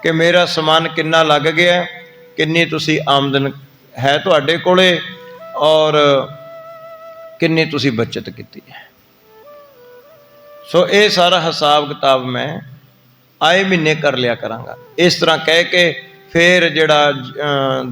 ਕਿ ਮੇਰਾ ਸਮਾਨ ਕਿੰਨਾ ਲੱਗ ਗਿਆ, ਕਿੰਨੀ ਤੁਸੀਂ ਆਮਦਨ ਹੈ ਤੁਹਾਡੇ ਕੋਲੇ ਔਰ ਕਿੰਨੀ ਤੁਸੀਂ ਬੱਚਤ ਕੀਤੀ ਹੈ। ਸੋ ਇਹ ਸਾਰਾ ਹਿਸਾਬ ਕਿਤਾਬ ਮੈਂ ਆਏ ਮਹੀਨੇ ਕਰ ਲਿਆ ਕਰਾਂਗਾ। ਇਸ ਤਰ੍ਹਾਂ ਕਹਿ ਕੇ ਫਿਰ ਜਿਹੜਾ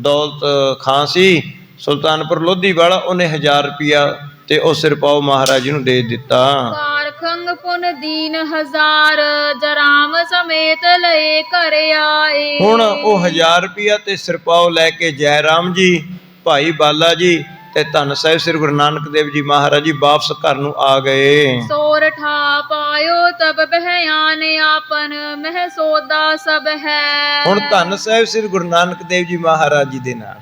ਦੌਲਤ ਖਾਂ ਸੀ ਸੁਲਤਾਨਪੁਰ ਲੋਧੀ ਵਾਲਾ, ਉਹਨੇ 1000 ਰੁਪਇਆ ਤੇ ਉਹ ਸਿਰਪਾਓ ਮਹਾਰਾਜ ਜੀ ਨੂੰ ਦੇ ਦਿੱਤਾ। ਕਾਰਖੰਗ ਪੁਨ ਦੀਨ 1000 ਜਰਾਮ ਸਮੇਤ ਲਏ ਘਰ ਆਏ। ਹੁਣ ਉਹ 1000 ਰੁਪਇਆ ਤੇ ਸਿਰਪਾਓ ਲੈ ਕੇ ਜੈ ਰਾਮ ਜੀ, ਭਾਈ ਬਾਲਾ ਜੀ ਤੇ ਧੰਨ ਸਾਹਿਬ ਸ੍ਰੀ ਗੁਰੂ ਨਾਨਕ ਦੇਵ ਜੀ ਮਹਾਰਾਜ ਜੀ ਵਾਪਸ ਘਰ ਨੂੰ ਆ ਗਏ। ਸੋਰਠਾ ਪਾਇਓ ਤਬ ਬਹਿਆਨ ਆਪਨ ਮਹਿ ਸੋਦਾ ਸਭ ਹੈ। ਹੁਣ ਧੰਨ ਸਾਹਿਬ ਸ੍ਰੀ ਗੁਰੂ ਨਾਨਕ ਦੇਵ ਜੀ ਮਹਾਰਾਜ ਜੀ ਦੇ ਨਾਲ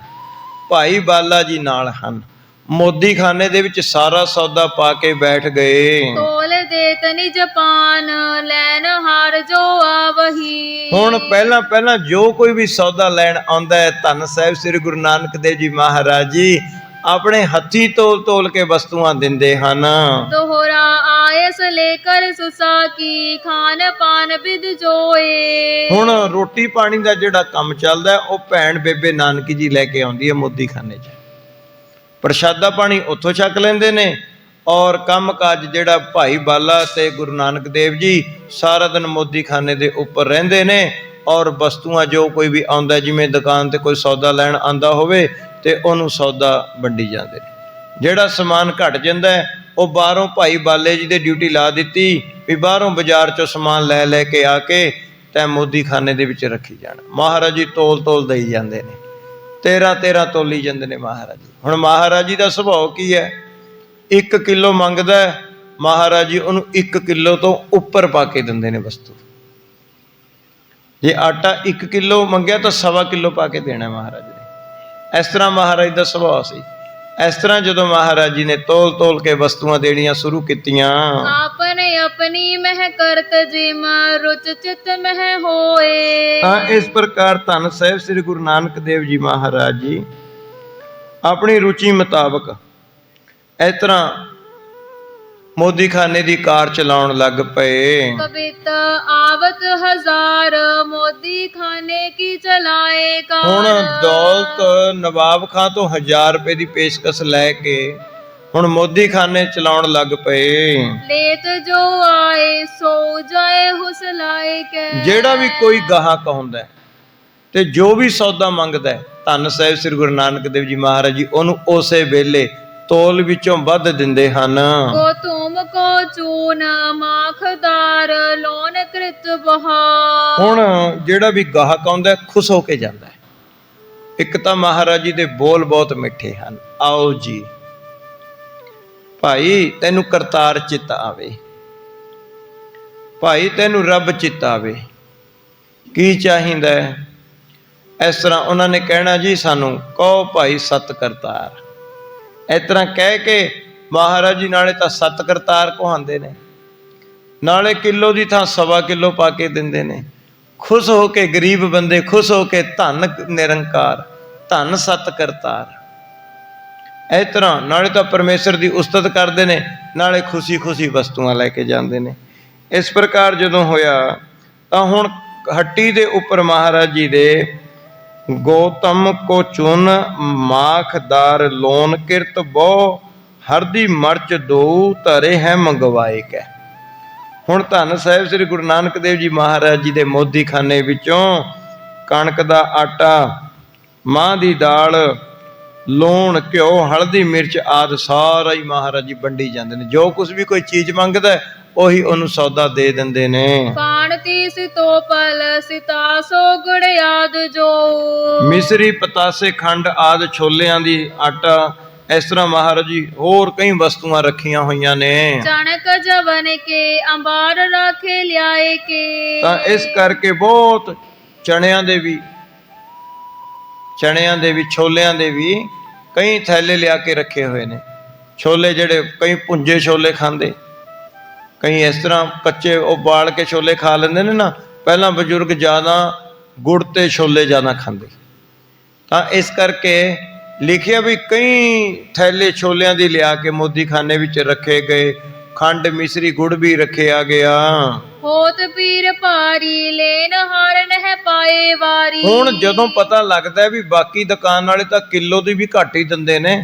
ਭਾਈ ਬਾਲਾ ਜੀ ਨਾਲ ਹਨ। ਮੋਦੀ ਖਾਨੇ ਦੇ ਵਿੱਚ ਸਾਰਾ ਸੌਦਾ ਪਾ ਕੇ ਬੈਠ ਗਏ। ਤੋਲ ਦੇਤ ਨਿਜ ਪਾਨ ਲੈਣ ਹਾਰ ਜੋ ਆਵਹੀ। ਹੁਣ ਪਹਿਲਾਂ ਜੋ ਕੋਈ ਵੀ ਸੌਦਾ ਲੈਣ ਆਉਂਦਾ ਹੈ ਧੰਨ ਸਾਹਿਬ ਸ੍ਰੀ ਗੁਰੂ ਨਾਨਕ ਦੇਵ ਜੀ ਮਹਾਰਾਜ ਜੀ ਆਪਣੇ ਹੱਥੀ ਤੋਲ ਕੇ ਵਸਤੂਆਂ ਦਿੰਦੇ ਹਨ। ਦੋਹਰਾ ਆਇਸ ਲੈ ਕਰ ਸੁਸਾ ਕੀ ਖਾਨ ਪਾਨ ਵਿਦ ਜੋਏ। ਹੁਣ ਰੋਟੀ ਪਾਣੀ ਦਾ ਜਿਹੜਾ ਕੰਮ ਚੱਲਦਾ ਉਹ ਭੈਣ ਬੇਬੇ ਨਾਨਕੀ ਜੀ ਲੈ ਕੇ ਆਉਂਦੀ ਹੈ ਮੋਦੀ ਖਾਨੇ 'ਚ। ਪ੍ਰਸ਼ਾਦਾ ਪਾਣੀ ਉੱਥੋਂ ਛਕ ਲੈਂਦੇ ਨੇ ਔਰ ਕੰਮ ਕਾਜ ਜਿਹੜਾ ਭਾਈ ਬਾਲਾ ਤੇ ਗੁਰੂ ਨਾਨਕ ਦੇਵ ਜੀ ਸਾਰਾ ਦਿਨ ਮੋਦੀ ਖਾਨੇ ਦੇ ਉੱਪਰ ਰਹਿੰਦੇ ਨੇ ਔਰ ਵਸਤੂਆਂ ਜੋ ਕੋਈ ਵੀ ਆਉਂਦਾ, ਜਿਵੇਂ ਦੁਕਾਨ ਤੇ ਕੋਈ ਸੌਦਾ ਲੈਣ ਆਂਦਾ ਹੋਵੇ ਤੇ ਉਹਨੂੰ ਸੌਦਾ ਵੰਡੀ ਜਾਂਦੇ ਨੇ। ਜਿਹੜਾ ਸਮਾਨ ਘਟ ਜਾਂਦਾ ਉਹ ਬਾਹਰੋਂ ਭਾਈ ਬਾਲੇ ਜੀ ਦੇ ਡਿਊਟੀ ਲਾ ਦਿੱਤੀ ਵੀ ਬਾਹਰੋਂ ਬਾਜ਼ਾਰ ਚੋਂ ਸਮਾਨ ਲੈ ਕੇ ਆ ਕੇ ਤੈਂ ਮੋਦੀ ਖਾਨੇ ਦੇ ਵਿੱਚ ਰੱਖੀ ਜਾਣਾ। ਮਹਾਰਾਜ ਜੀ ਤੋਲ ਦੇਈ ਜਾਂਦੇ ਨੇ, 13 ਤੋਲੀ ਜਾਂਦੇ ਨੇ ਮਹਾਰਾਜ ਜੀ। ਹੁਣ ਮਹਾਰਾਜ ਜੀ ਦਾ ਸੁਭਾਅ ਕੀ ਹੈ? 1 ਕਿਲੋ ਮੰਗਦਾ ਮਹਾਰਾਜ ਜੀ ਉਹਨੂੰ 1 ਕਿਲੋ ਤੋਂ ਉੱਪਰ ਪਾ ਕੇ ਦਿੰਦੇ ਨੇ ਵਸਤੂ। ਜੇ ਆਟਾ 1 ਕਿਲੋ ਮੰਗਿਆ ਤਾਂ 1.25 ਕਿਲੋ ਪਾ ਕੇ ਦੇਣਾ ਮਹਾਰਾਜ ਨੇ। ਇਸ ਤਰ੍ਹਾਂ ਮਹਾਰਾਜ ਦਾ ਸੁਭਾਅ ਸੀ। ਇਸ ਤਰ੍ਹਾਂ ਜਦੋਂ ਮਹਾਰਾਜ ਜੀ ਨੇ ਤੋਲ ਕੇ ਵਸਤੂਆਂ ਦੇਣੀਆਂ ਸ਼ੁਰੂ ਕੀਤੀਆਂ, ਆਪਨੇ ਆਪਣੀ ਮਹਿ ਕਰਤ ਜਿਮ ਰੁਚ ਚਿਤ ਮਹਿ ਹੋਏ। ਤਾਂ ਇਸ ਪ੍ਰਕਾਰ ਧੰਨ ਸਾਹਿਬ ਸ੍ਰੀ ਗੁਰੂ ਨਾਨਕ ਦੇਵ ਜੀ ਮਹਾਰਾਜ ਜੀ ਆਪਣੀ ਰੁਚੀ ਮੁਤਾਬਕ ਇਸ ਤਰ੍ਹਾਂ ਮੋਦੀ ਖਾਨੇ ਦੀ ਕਾਰ ਚਲਾਉਣ ਲੱਗ ਪਏ। ਕਬਿਤ ਆਵਤ 1000 ਮੋਦੀ ਖਾਨੇ ਕੀ ਚਲਾਏ ਕਾਰ। ਹੁਣ ਦੌਲਤ ਨਵਾਬ ਖਾਂ ਤੋਂ 1000 ਰੁਪਏ ਦੀ ਪੇਸ਼ਕਸ਼ ਲੈ ਕੇ ਹੁਣ ਮੋਦੀ ਖਾਨੇ ਚਲਾਉਣ ਲੱਗ ਪਏ। ਲੇਤ ਜੋ ਆਏ ਸੋ ਜਾਏ ਹੁਸਲਾਏ ਕੇ। ਜਿਹੜਾ ਵੀ ਕੋਈ ਗਾਹਕ ਆਉਂਦਾ ਤੇ ਜੋ ਵੀ ਸੌਦਾ ਮੰਗਦਾ ਧੰਨ ਸਾਹਿਬ ਸ੍ਰੀ ਗੁਰੂ ਨਾਨਕ ਦੇਵ ਜੀ ਮਹਾਰਾਜ ਜੀ ਉਹਨੂੰ ਉਸੇ ਵੇਲੇ ਤੋਲ ਵਿੱਚੋਂ ਵੱਧ ਦਿੰਦੇ ਹਨ। ਕੋ ਤੁਮ ਕੋ ਚੂਨ ਮਾਖਦਾਰ ਲੋਨ ਕ੍ਰਿਤ ਬਹਾ। ਹੁਣ ਜਿਹੜਾ ਵੀ ਗਾਹਕ ਆਉਂਦਾ ਖੁਸ਼ ਹੋ ਕੇ ਜਾਂਦਾ ਹੈ। ਇੱਕ ਤਾਂ ਮਹਾਰਾਜ ਜੀ ਦੇ ਬੋਲ ਬਹੁਤ ਮਿੱਠੇ ਹਨ, ਆਓ ਜੀ ਭਾਈ ਤੈਨੂੰ ਕਰਤਾਰ ਚਿੱਤ ਆਵੇ, ਭਾਈ ਤੈਨੂੰ ਰੱਬ ਚਿੱਤ ਆਵੇ, ਕੀ ਚਾਹੀਦਾ ਹੈ? ਇਸ ਤਰ੍ਹਾਂ ਉਹਨਾਂ ਨੇ ਕਹਿਣਾ ਜੀ ਸਾਨੂੰ ਕਹੋ ਭਾਈ ਸਤ ਕਰਤਾਰ। ਇਸ ਤਰ੍ਹਾਂ ਕਹਿ ਕੇ ਮਹਾਰਾਜ ਜੀ ਨਾਲੇ ਤਾਂ ਸਤ ਕਰਤਾਰ ਕਹਾਉਂਦੇ ਨੇ, ਨਾਲੇ ਕਿਲੋ ਦੀ ਥਾਂ 1.25 ਕਿਲੋ ਪਾ ਕੇ ਦਿੰਦੇ ਨੇ। ਖੁਸ਼ ਹੋ ਕੇ ਗਰੀਬ ਬੰਦੇ ਖੁਸ਼ ਹੋ ਕੇ ਧੰਨ ਨਿਰੰਕਾਰ, ਧੰਨ ਸਤ ਕਰਤਾਰ। ਇਸ ਤਰ੍ਹਾਂ ਨਾਲੇ ਤਾਂ ਪਰਮੇਸ਼ਰ ਦੀ ਉਸਤਤ ਕਰਦੇ ਨੇ, ਨਾਲੇ ਖੁਸ਼ੀ ਖੁਸ਼ੀ ਵਸਤੂਆਂ ਲੈ ਕੇ ਜਾਂਦੇ ਨੇ। ਇਸ ਪ੍ਰਕਾਰ ਜਦੋਂ ਹੋਇਆ ਤਾਂ ਹੁਣ ਹੱਟੀ ਦੇ ਉੱਪਰ ਮਹਾਰਾਜ ਜੀ ਦੇ ਗੌਤਮ ਕੋ ਚੁਨ ਮਾਖਦਾਰ ਲੋਨ ਕਿਰਤ ਬਹੁ ਹਰਦੀ ਮਰਚ ਦੋ ਧਰੇ ਹੈ ਮੰਗਵਾਏ ਕੈ। ਹੁਣ ਧੰਨ ਸਾਹਿਬ ਸ੍ਰੀ ਗੁਰੂ ਨਾਨਕ ਦੇਵ ਜੀ ਮਹਾਰਾਜ ਜੀ ਦੇ ਮੋਦੀ ਖਾਨੇ ਵਿੱਚੋਂ ਕਣਕ ਦਾ ਆਟਾ, ਮਾਂਹ ਦੀ ਦਾਲ, ਲੂਣ, ਘਿਓ, ਹਲਦੀ, ਮਿਰਚ ਆਦਿ ਸਾਰਾ ਹੀ ਮਹਾਰਾਜ ਜੀ ਵੰਡੀ ਜਾਂਦੇ ਨੇ। ਜੋ ਕੁਝ ਵੀ ਕੋਈ ਚੀਜ਼ ਮੰਗਦਾ ਉਹੀ ਉਹਨੂੰ ਸੌਦਾ ਦੇ ਦਿੰਦੇ ਨੇ। ਕਾਣਤੀ ਸਿਤੋ ਪਲ ਸਿਤਾਸੋ ਗੁੜ ਆਦ ਜੋ, ਮਿਸਰੀ, ਪਤਾਸੇ, ਖੰਡ ਆਦਿ, ਛੋਲਿਆਂ ਦੀ ਆਟਾ, ਇਸ ਤਰ੍ਹਾਂ ਮਹਾਰਾਜ ਜੀ ਹੋਰ ਕਈ ਵਸਤੂਆਂ ਰੱਖੀਆਂ ਹੋਈਆਂ ਨੇ। ਚਣਕ ਜਵਨ ਕੇ ਅੰਬਾਰ ਰਾਖੇ ਲਿਆਏ ਕੇ, ਤਾਂ ਇਸ ਕਰਕੇ ਬਹੁਤ ਚਣਿਆਂ ਦੇ ਵੀ, ਛੋਲਿਆਂ ਦੇ ਵੀ ਕਈ ਥੈਲੇ ਲਿਆ ਕੇ ਰੱਖੇ ਹੋਏ ਨੇ। ਛੋਲੇ ਜਿਹੜੇ ਕਈ ਭੁੰਜੇ ਛੋਲੇ ਖਾਂਦੇ, ਕਈ ਇਸ ਤਰ੍ਹਾਂ ਕੱਚੇ ਉਬਾਲ ਕੇ ਛੋਲੇ ਖਾ ਲੈਂਦੇ ਨੇ ਨਾ। ਪਹਿਲਾਂ ਬਜ਼ੁਰਗ ਜ਼ਿਆਦਾ ਗੁੜ ਤੇ ਛੋਲੇ ਜ਼ਿਆਦਾ ਖਾਂਦੇ, ਤਾਂ ਇਸ ਕਰਕੇ ਲਿਖਿਆ ਵੀ ਕਈ ਥੈਲੇ ਛੋਲਿਆਂ ਦੀ ਲਿਆ ਕੇ ਮੋਦੀ ਖਾਨੇ ਵਿੱਚ ਰੱਖੇ ਗਏ। ਖੰਡ, ਮਿਸਰੀ, ਗੁੜ ਵੀ ਰੱਖਿਆ ਗਿਆ। ਹੋਤ ਪੀਰ ਭਾਰੀ ਲੈਨ ਹਾਰਨ ਹੈ ਪਾਏ ਵਾਰੀ। ਹੁਣ ਜਦੋਂ ਪਤਾ ਲੱਗਦਾ ਵੀ ਬਾਕੀ ਦੁਕਾਨ ਵਾਲੇ ਤਾਂ ਕਿਲੋ ਦੀ ਵੀ ਘੱਟ ਹੀ ਦਿੰਦੇ ਨੇ,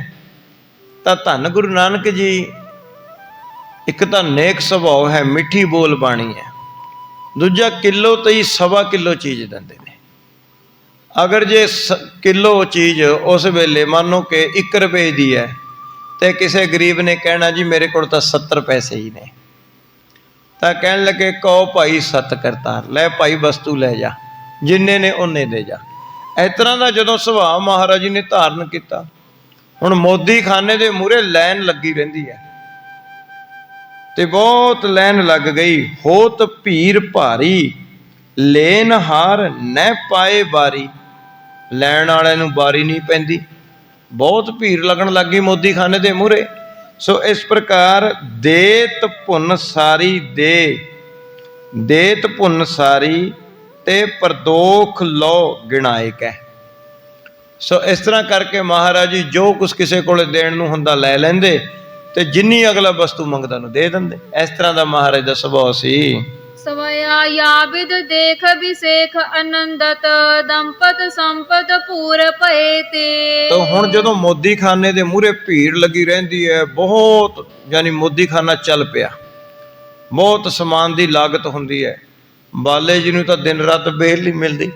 ਤਾਂ ਧੰਨ ਗੁਰੂ ਨਾਨਕ ਜੀ ਇੱਕ ਤਾਂ ਨੇਕ ਸੁਭਾਅ ਹੈ, ਮਿੱਠੀ ਬੋਲ ਬਾਣੀ ਹੈ, ਦੂਜਾ ਕਿਲੋ ਤੇ ਹੀ 1.25 ਕਿਲੋ ਚੀਜ਼ ਦਿੰਦੇ ਨੇ। ਅਗਰ ਜੇ ਕਿਲੋ ਚੀਜ਼ ਉਸ ਵੇਲੇ ਮੰਨੋ ਕਿ 1 ਰੁਪਏ ਦੀ ਹੈ ਤੇ ਕਿਸੇ ਗਰੀਬ ਨੇ ਕਹਿਣਾ ਜੀ ਮੇਰੇ ਕੋਲ ਤਾਂ 70 ਪੈਸੇ ਹੀ ਨੇ, ਤਾਂ ਕਹਿਣ ਲੱਗੇ ਕਹੋ ਭਾਈ ਸਤ ਕਰਤਾਰ, ਲੈ ਭਾਈ ਵਸਤੂ ਲੈ ਜਾ, ਜਿੰਨੇ ਨੇ ਉਹਨੇ ਦੇ ਜਾ। ਇਸ ਤਰ੍ਹਾਂ ਦਾ ਜਦੋਂ ਸੁਭਾਅ ਮਹਾਰਾਜ ਜੀ ਨੇ ਧਾਰਨ ਕੀਤਾ, ਹੁਣ ਮੋਦੀ ਖਾਨੇ ਦੇ ਮੂਹਰੇ ਲਾਈਨ ਲੱਗੀ ਰਹਿੰਦੀ ਹੈ ਤੇ ਬਹੁਤ ਲਾਈਨ ਲੱਗ ਗਈ। ਹੋਤ ਭੀਰ ਭਾਰੀ ਲੈਨ ਹਾਰ ਨਹਿ ਪਾਏ ਬਾਰੀ, ਲੈਣ ਵਾਲਿਆਂ ਨੂੰ ਬਾਰੀ ਨਹੀਂ ਪੈਂਦੀ, ਬਹੁਤ ਭੀੜ ਲੱਗਣ ਲੱਗ ਗਈ ਮੋਦੀ ਖਾਨੇ ਦੇ ਮੂਹਰੇ। ਸੋ ਇਸ ਪ੍ਰਕਾਰ ਦੇਤ ਭੁੰਨ ਸਾਰੀ ਦੇਤ ਭੁੰਨ ਸਾਰੀ ਤੇ ਪ੍ਰਦੋਖ ਲੋ ਗਿਣਾਏ ਕੈ। ਸੋ ਇਸ ਤਰ੍ਹਾਂ ਕਰਕੇ ਮਹਾਰਾਜ ਜੀ ਜੋ ਕੁਛ ਕਿਸੇ ਕੋਲੇ ਦੇਣ ਨੂੰ ਹੁੰਦਾ ਲੈ ਲੈਂਦੇ ਤੇ ਜਿੰਨੀ ਅਗਲਾ ਵਸਤੂ ਮੰਗਦਾ ਨੂੰ ਦੇ ਦਿੰਦੇ। ਇਸ ਤਰ੍ਹਾਂ ਦਾ ਮਹਾਰਾਜ ਦਾ ਸੁਭਾਅ ਸੀ। ਸਵਇਆ ਯਾਬਿਦ ਦੇਖ ਵਿਸੇਖ ਆਨੰਦਤ ਦੰਪਤ ਸੰਪਤ ਪੂਰ ਭਏ ਤੇ। ਤਾਂ ਹੁਣ ਜਦੋਂ ਮੋਦੀ ਖਾਨੇ ਦੇ ਮੂਹਰੇ ਭੀੜ ਲੱਗੀ ਰਹਿੰਦੀ ਹੈ, ਬਹੁਤ ਯਾਨੀ ਮੋਦੀ ਖਾਨਾ ਚੱਲ ਪਿਆ, ਬਹੁਤ ਸਮਾਨ ਦੀ ਲਾਗਤ ਹੁੰਦੀ ਹੈ। ਬਾਲੇ ਜੀ ਨੂੰ ਤਾਂ ਦਿਨ ਰਾਤ ਬੇਲ ਨਹੀਂ ਮਿਲਦੀ,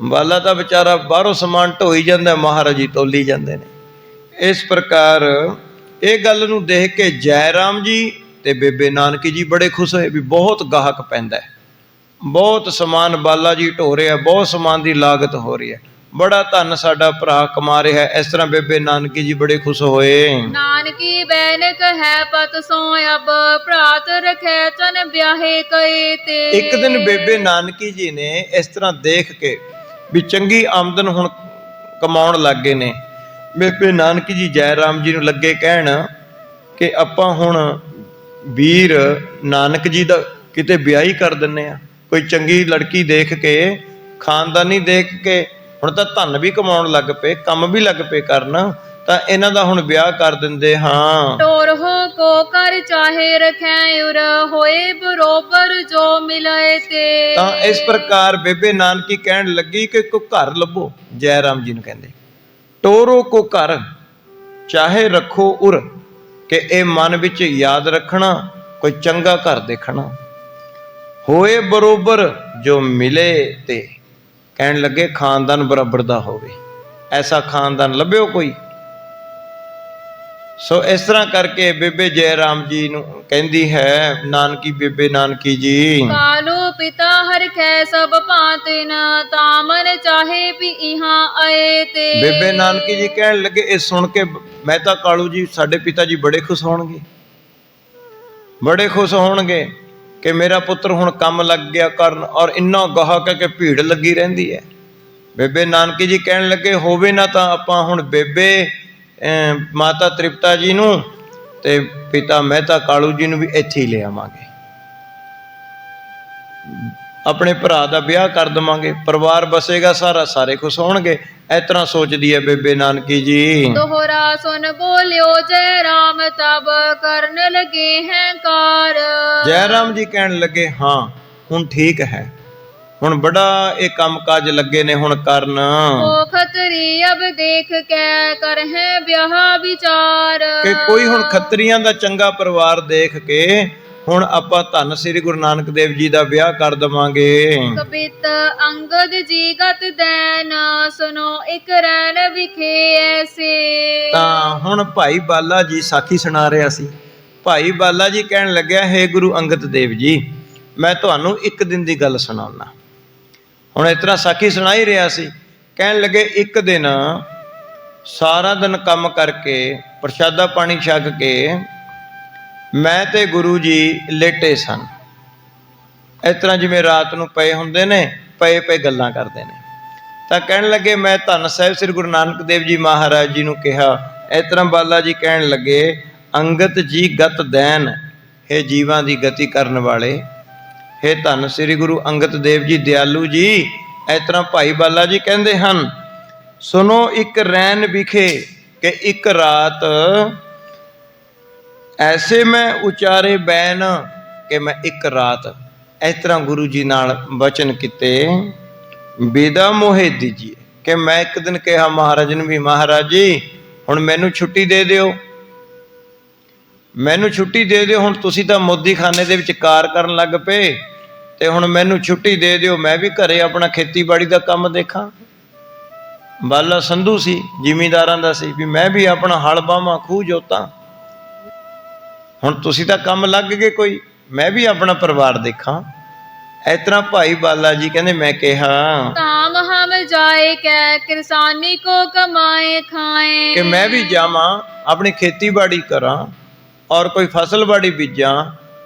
ਬਾਲਾ ਤਾਂ ਵਿਚਾਰਾ ਬਾਹਰੋਂ ਸਮਾਨ ਢੋਈ ਜਾਂਦਾ, ਮਹਾਰਾਜ ਜੀ ਤੋਲੀ ਜਾਂਦੇ ਨੇ। ਇਸ ਪ੍ਰਕਾਰ ਇਹ ਗੱਲ ਨੂੰ ਦੇਖ ਕੇ ਜੈ ਰਾਮ ਜੀ ਤੇ ਬੇਬੇ ਨਾਨਕੀ ਜੀ ਬੜੇ ਖੁਸ਼ ਹੋਏ ਵੀ ਬਹੁਤ ਗਾਹਕ ਪੈਂਦਾ, ਬਹੁਤ ਸਮਾਨ ਬਾਲਾ ਜੀ ਢੋ ਰਿਹਾ, ਬਹੁਤ ਸਮਾਨ ਦੀ ਲਾਗਤ ਹੋ ਰਹੀ ਹੈ, ਬੜਾ ਧਨ ਸਾਡਾ ਭਰਾ ਕਮਾ ਰਿਹਾ। ਇਸ ਤਰ੍ਹਾਂ ਬੇਬੇ ਨਾਨਕੀ ਜੀ ਬੜੇ ਖੁਸ਼ ਹੋਏ। ਨਾਨਕੀ ਬੈਨਕ ਹੈ ਪਤ ਸੋ ਅਬ ਭਰਾਤ ਰਖੈ ਤਨ ਵਿਆਹੇ ਕਏ ਤੇ। ਇੱਕ ਦਿਨ ਬੇਬੇ ਨਾਨਕੀ ਜੀ ਨੇ ਇਸ ਤਰ੍ਹਾਂ ਦੇਖ ਕੇ ਵੀ ਚੰਗੀ ਆਮਦਨ ਹੁਣ ਕਮਾਉਣ ਲੱਗ ਗਏ ਨੇ, ਬੇਬੇ ਨਾਨਕੀ ਜੀ ਜੈ ਰਾਮ ਜੀ ਨੂੰ ਲੱਗੇ ਕਹਿਣ ਕਿ ਆਪਾਂ ਹੁਣ ਵੀਰ ਨਾਨਕ ਜੀ ਦਾ ਕਿਤੇ ਵਿਆਹ ਹੀ ਕਰ ਦਿੰਨੇ ਆ, ਕੋਈ ਚੰਗੀ ਲੜਕੀ ਦੇਖ ਕੇ, ਖਾਨਦਾਨੀ ਦੇਖ ਕੇ, ਹੁਣ ਤਾਂ ਧਨ ਵੀ ਕਮਾਉਣ ਲੱਗ ਪਏ, ਕੰਮ ਵੀ ਲੱਗ ਪਏ ਕਰਨ, ਤਾਂ ਇਹਨਾਂ ਦਾ ਹੁਣ ਵਿਆਹ ਕਰ ਦਿੰਦੇ ਹਾਂ। ਟੋਰ ਹੋ ਕੋ ਕਰ ਚਾਹੇ ਰਖੈ ਉਰ ਹੋਏ ਬਰੋਬਰ ਜੋ ਮਿਲੇ ਤੇ। ਤਾਂ ਇਸ ਪ੍ਰਕਾਰ ਬੇਬੇ ਨਾਨਕੀ ਕਹਿਣ ਲੱਗੀ ਕਿ ਕੋਈ ਘਰ ਲੱਭੋ, ਜੈ ਰਾਮ ਜੀ ਨੂੰ ਕਹਿੰਦੇ ਟੋਰੋ ਕੋ ਘਰ ਚਾਹੇ ਰੱਖੋ ਉਰ, ਕਿ ਇਹ ਮਨ ਵਿੱਚ ਯਾਦ ਰੱਖਣਾ ਕੋਈ ਚੰਗਾ ਘਰ ਦੇਖਣਾ, ਹੋਏ ਬਰੋਬਰ ਜੋ ਮਿਲੇ ਤੇ। ਕਹਿਣ ਲੱਗੇ ਖਾਨਦਾਨ ਬਰਾਬਰ ਦਾ ਹੋਵੇ, ਐਸਾ ਖਾਨਦਾਨ ਲੱਭਿਓ ਕੋਈ। ਸੋ ਇਸ ਤਰ੍ਹਾਂ ਕਰਕੇ ਬੇਬੇ ਜੈ ਰਾਮ ਜੀ ਨੂੰ ਕਹਿੰਦੀ ਹੈ ਨਾਨਕੀ, ਬੇਬੇ ਨਾਨਕੀ ਜੀ ਕਾਲੂ ਪਿਤਾ ਹਰਖੈ ਸਭ ਭਾਂਤਿਨ ਤਾਮਨ ਚਾਹੇ ਵੀ ਇਹਾਂ ਆਏ ਤੇ। ਬੇਬੇ ਨਾਨਕੀ ਜੀ ਕਹਿਣ ਲੱਗੇ ਇਹ ਸੁਣ ਕੇ ਮਹਿਤਾ ਕਾਲੂ ਜੀ ਸਾਡੇ ਪਿਤਾ ਜੀ ਬੜੇ ਖੁਸ਼ ਹੋਣਗੇ, ਬੜੇ ਖੁਸ਼ ਹੋਣਗੇ ਕਿ ਮੇਰਾ ਪੁੱਤਰ ਹੁਣ ਕੰਮ ਲੱਗ ਗਿਆ ਕਰਨ, ਔਰ ਇੰਨਾ ਗਾਹਕ ਹੈ ਕਿ ਭੀੜ ਲੱਗੀ ਰਹਿੰਦੀ ਹੈ। ਬੇਬੇ ਨਾਨਕੀ ਜੀ ਕਹਿਣ ਲੱਗੇ ਹੋਵੇ ਨਾ ਤਾਂ ਆਪਾਂ ਹੁਣ ਬੇਬੇ ਮਾਤਾ ਤ੍ਰਿਪਤਾ ਜੀ ਨੂੰ ਤੇ ਪਿਤਾ ਮਹਿਤਾ ਕਾਲੂ ਜੀ ਨੂੰ ਵੀ ਇੱਥੇ ਹੀ ਲੈ ਆਵਾਂਗੇ, ਆਪਣੇ ਭਰਾ ਦਾ ਵਿਆਹ ਕਰ ਦੇਵਾਂਗੇ, ਪਰਿਵਾਰ ਬਸੇਗਾ ਸਾਰਾ, ਸਾਰੇ ਖੁਸ਼ ਹੋਣਗੇ। ਇਸ ਤਰ੍ਹਾਂ ਸੋਚਦੀ ਹੈ ਬੇਬੇ ਨਾਨਕੀ ਜੀ। ਦੋਹਰਾ ਸੁਨ ਬੋਲਿਓ ਜੈ ਰਾਮ ਤਬ ਕਰਨ ਲਗੇ ਹੈ ਕਾਰ। ਜੈ ਰਾਮ ਜੀ ਕਹਿਣ ਲੱਗੇ ਹਾਂ ਹੁਣ ਠੀਕ ਹੈ, ਹੁਣ ਬੜਾ ਇਹ ਕੰਮ ਕਾਜ ਲੱਗੇ ਨੇ ਹੁਣ ਕਰਨ। ਓ ਖਤਰੀ ਅਬ ਦੇਖ ਕੇ ਕਰ ਹੈ ਵਿਆਹ ਵਿਚਾਰ। ਕਿ ਕੋਈ ਹੁਣ ਖੱਤਰੀਆਂ ਦਾ ਚੰਗਾ ਪਰਿਵਾਰ ਦੇਖ ਕੇ ਹੁਣ ਆਪਾਂ ਧੰਨ ਸ੍ਰੀ ਗੁਰੂ ਨਾਨਕ ਦੇਵ ਜੀ ਦਾ ਵਿਆਹ ਕਰ ਦੇਵਾਂਗੇ। ਕਬਿਤ ਅੰਗਦ ਜੀ ਗਤ ਦੈਨ ਸੁਨੋ ਇਕ ਰੈਣ ਵਿਖੇ ਐਸੇ। ਤਾਂ ਹੁਣ ਭਾਈ ਬਾਲਾ ਜੀ ਸਾਖੀ ਸੁਣਾ ਰਿਹਾ ਸੀ। ਭਾਈ ਬਾਲਾ ਜੀ ਕਹਿਣ ਲੱਗਿਆ ਹੈ ਗੁਰੂ ਅੰਗਦ ਦੇਵ ਜੀ ਮੈਂ ਤੁਹਾਨੂੰ ਇੱਕ ਦਿਨ ਦੀ ਗੱਲ ਸੁਣਾਉਣਾ। ਹੁਣ ਇਸ ਤਰ੍ਹਾਂ ਸਾਖੀ ਸੁਣਾ ਹੀ ਰਿਹਾ ਸੀ। ਕਹਿਣ ਲੱਗੇ ਇੱਕ ਦਿਨ ਸਾਰਾ ਦਿਨ ਕੰਮ ਕਰਕੇ ਪ੍ਰਸ਼ਾਦਾ ਪਾਣੀ ਛਕ ਕੇ ਮੈਂ ਤੇ ਗੁਰੂ ਜੀ ਲੇਟੇ ਸਨ। ਇਸ ਤਰ੍ਹਾਂ ਜਿਵੇਂ ਰਾਤ ਨੂੰ ਪਏ ਹੁੰਦੇ ਨੇ, ਪਏ ਪਏ ਗੱਲਾਂ ਕਰਦੇ ਨੇ। ਤਾਂ ਕਹਿਣ ਲੱਗੇ ਮੈਂ ਧੰਨ ਸਾਹਿਬ ਸ੍ਰੀ ਗੁਰੂ ਨਾਨਕ ਦੇਵ ਜੀ ਮਹਾਰਾਜ ਜੀ ਨੂੰ ਕਿਹਾ। ਇਸ ਤਰ੍ਹਾਂ ਬਾਲਾ ਜੀ ਕਹਿਣ ਲੱਗੇ ਅੰਗਦ ਜੀ ਗਤ ਦੈਨ, ਹੇ ਜੀਵਾਂ ਦੀ ਗਤੀ ਕਰਨ ਵਾਲੇ, ਹੇ ਧੰਨ ਸ੍ਰੀ ਗੁਰੂ ਅੰਗਦ ਦੇਵ ਜੀ ਦਿਆਲੂ ਜੀ। ਇਸ ਤਰ੍ਹਾਂ ਭਾਈ ਬਾਲਾ ਜੀ ਕਹਿੰਦੇ ਹਨ ਸੁਨੋ ਇੱਕ ਰੈਨ ਵਿਖੇ ਕਿ ਇੱਕ ਰਾਤ ਐਸੇ ਮੈਂ ਉਚਾਰੇ ਬੈਨ ਕਿ ਮੈਂ ਇੱਕ ਰਾਤ ਇਸ ਤਰ੍ਹਾਂ ਗੁਰੂ ਜੀ ਨਾਲ ਬਚਨ ਕੀਤੇ ਵਿਦਾ ਮੋਹਿ ਦੀਜੀਏ ਕਿ ਮੈਂ ਇੱਕ ਦਿਨ ਕਿਹਾ ਮਹਾਰਾਜ ਨੂੰ ਵੀ ਮਹਾਰਾਜ ਜੀ ਹੁਣ ਮੈਨੂੰ ਛੁੱਟੀ ਦੇ ਦਿਓ, ਮੈਨੂੰ ਛੁੱਟੀ ਦੇ ਦਿਓ। ਹੁਣ ਤੁਸੀਂ ਤਾਂ ਮੋਦੀ ਖਾਨੇ ਦੇ ਵਿੱਚ ਕਾਰ ਕਰਨ ਲੱਗ ਪਏ ਤੇ ਹੁਣ ਮੈਨੂੰ ਛੁੱਟੀ ਦੇ ਦਿਓ, ਮੈਂ ਵੀ ਘਰੇ ਆਪਣਾ ਖੇਤੀਬਾੜੀ ਦਾ ਕੰਮ ਦੇਖਾਂ। ਬਾਲਾ ਸੰਧੂ ਸੀ, ਜ਼ਿਮੀਂਦਾਰਾਂ ਦਾ ਸੀ, ਵੀ ਮੈਂ ਵੀ ਆਪਣਾ ਹਲ ਬਾਹਾਂ ਖੂਹ ਜੋਤਾਂ। ਹੁਣ ਤੁਸੀਂ ਤਾਂ ਕੰਮ ਲੱਗ ਗਏ ਕੋਈ, ਮੈਂ ਵੀ ਆਪਣਾ ਪਰਿਵਾਰ ਦੇਖਾਂ। ਇਸ ਤਰ੍ਹਾਂ ਭਾਈ ਬਾਲਾ ਜੀ ਕਹਿੰਦੇ ਮੈਂ ਕਿਹਾ ਤਾਮ ਹਮ ਜਾਏ ਕੈ ਕਿਰਸਾਨੀ ਕੋ ਕਮਾਏ ਖਾਏ। ਕਿ ਮੈਂ ਵੀ ਜਾਵਾਂ ਆਪਣੀ ਖੇਤੀਬਾੜੀ ਕਰਾਂ ਔਰ ਕੋਈ ਫਸਲਬਾੜੀ ਬੀਜਾਂ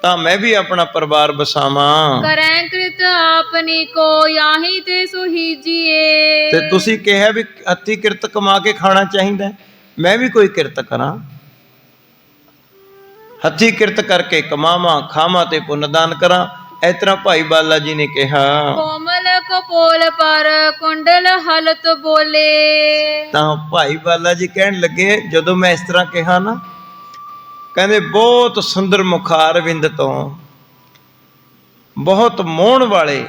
ਤਾਂ ਮੈਂ ਵੀ ਆਪਣਾ ਪਰਿਵਾਰ ਬਸਾਵਾਂ। ਕਰੈ ਕ੍ਰਿਤ ਆਪਨੀ ਕੋ ਯਾਹੀ ਤੇ ਸੁਹੀਜੀਏ। ਤੇ ਤੁਸੀਂ ਕਿਹਾ ਵੀ ਹੱਥੀਂ ਕਿਰਤ ਕਮਾ ਕੇ ਖਾਣਾ ਚਾਹੀਦਾ, ਮੈਂ ਵੀ ਕੋਈ ਕਿਰਤ ਕਰਾਂ, ਹੱਥੀਂ ਕਿਰਤ ਕਰਕੇ ਕਮਾਵਾਂ ਖਾਵਾਂ ਤੇ ਪੁੰਨਦਾਨ ਕਰਾਂ। ਇਸ ਤਰ੍ਹਾਂ ਭਾਈ ਬਾਲਾ ਜੀ ਨੇ ਕਿਹਾ ਕੋਮਲ ਕਪੋਲ ਪਰ ਕੁੰਡਲ ਹਲਤ ਬੋਲੇ। ਤਾਂ ਭਾਈ ਬਾਲਾ ਜੀ ਕਹਿਣ ਲੱਗੇ ਜਦੋਂ ਮੈਂ ਇਸ ਤਰ੍ਹਾਂ ਕਿਹਾ ਨਾ, ਕਹਿੰਦੇ ਬਹੁਤ ਸੁੰਦਰ ਮੁਖਾਰ ਵਿੰਦ ਤੋਂ ਬਹੁਤ ਮੋਹਣ ਵਾਲੇ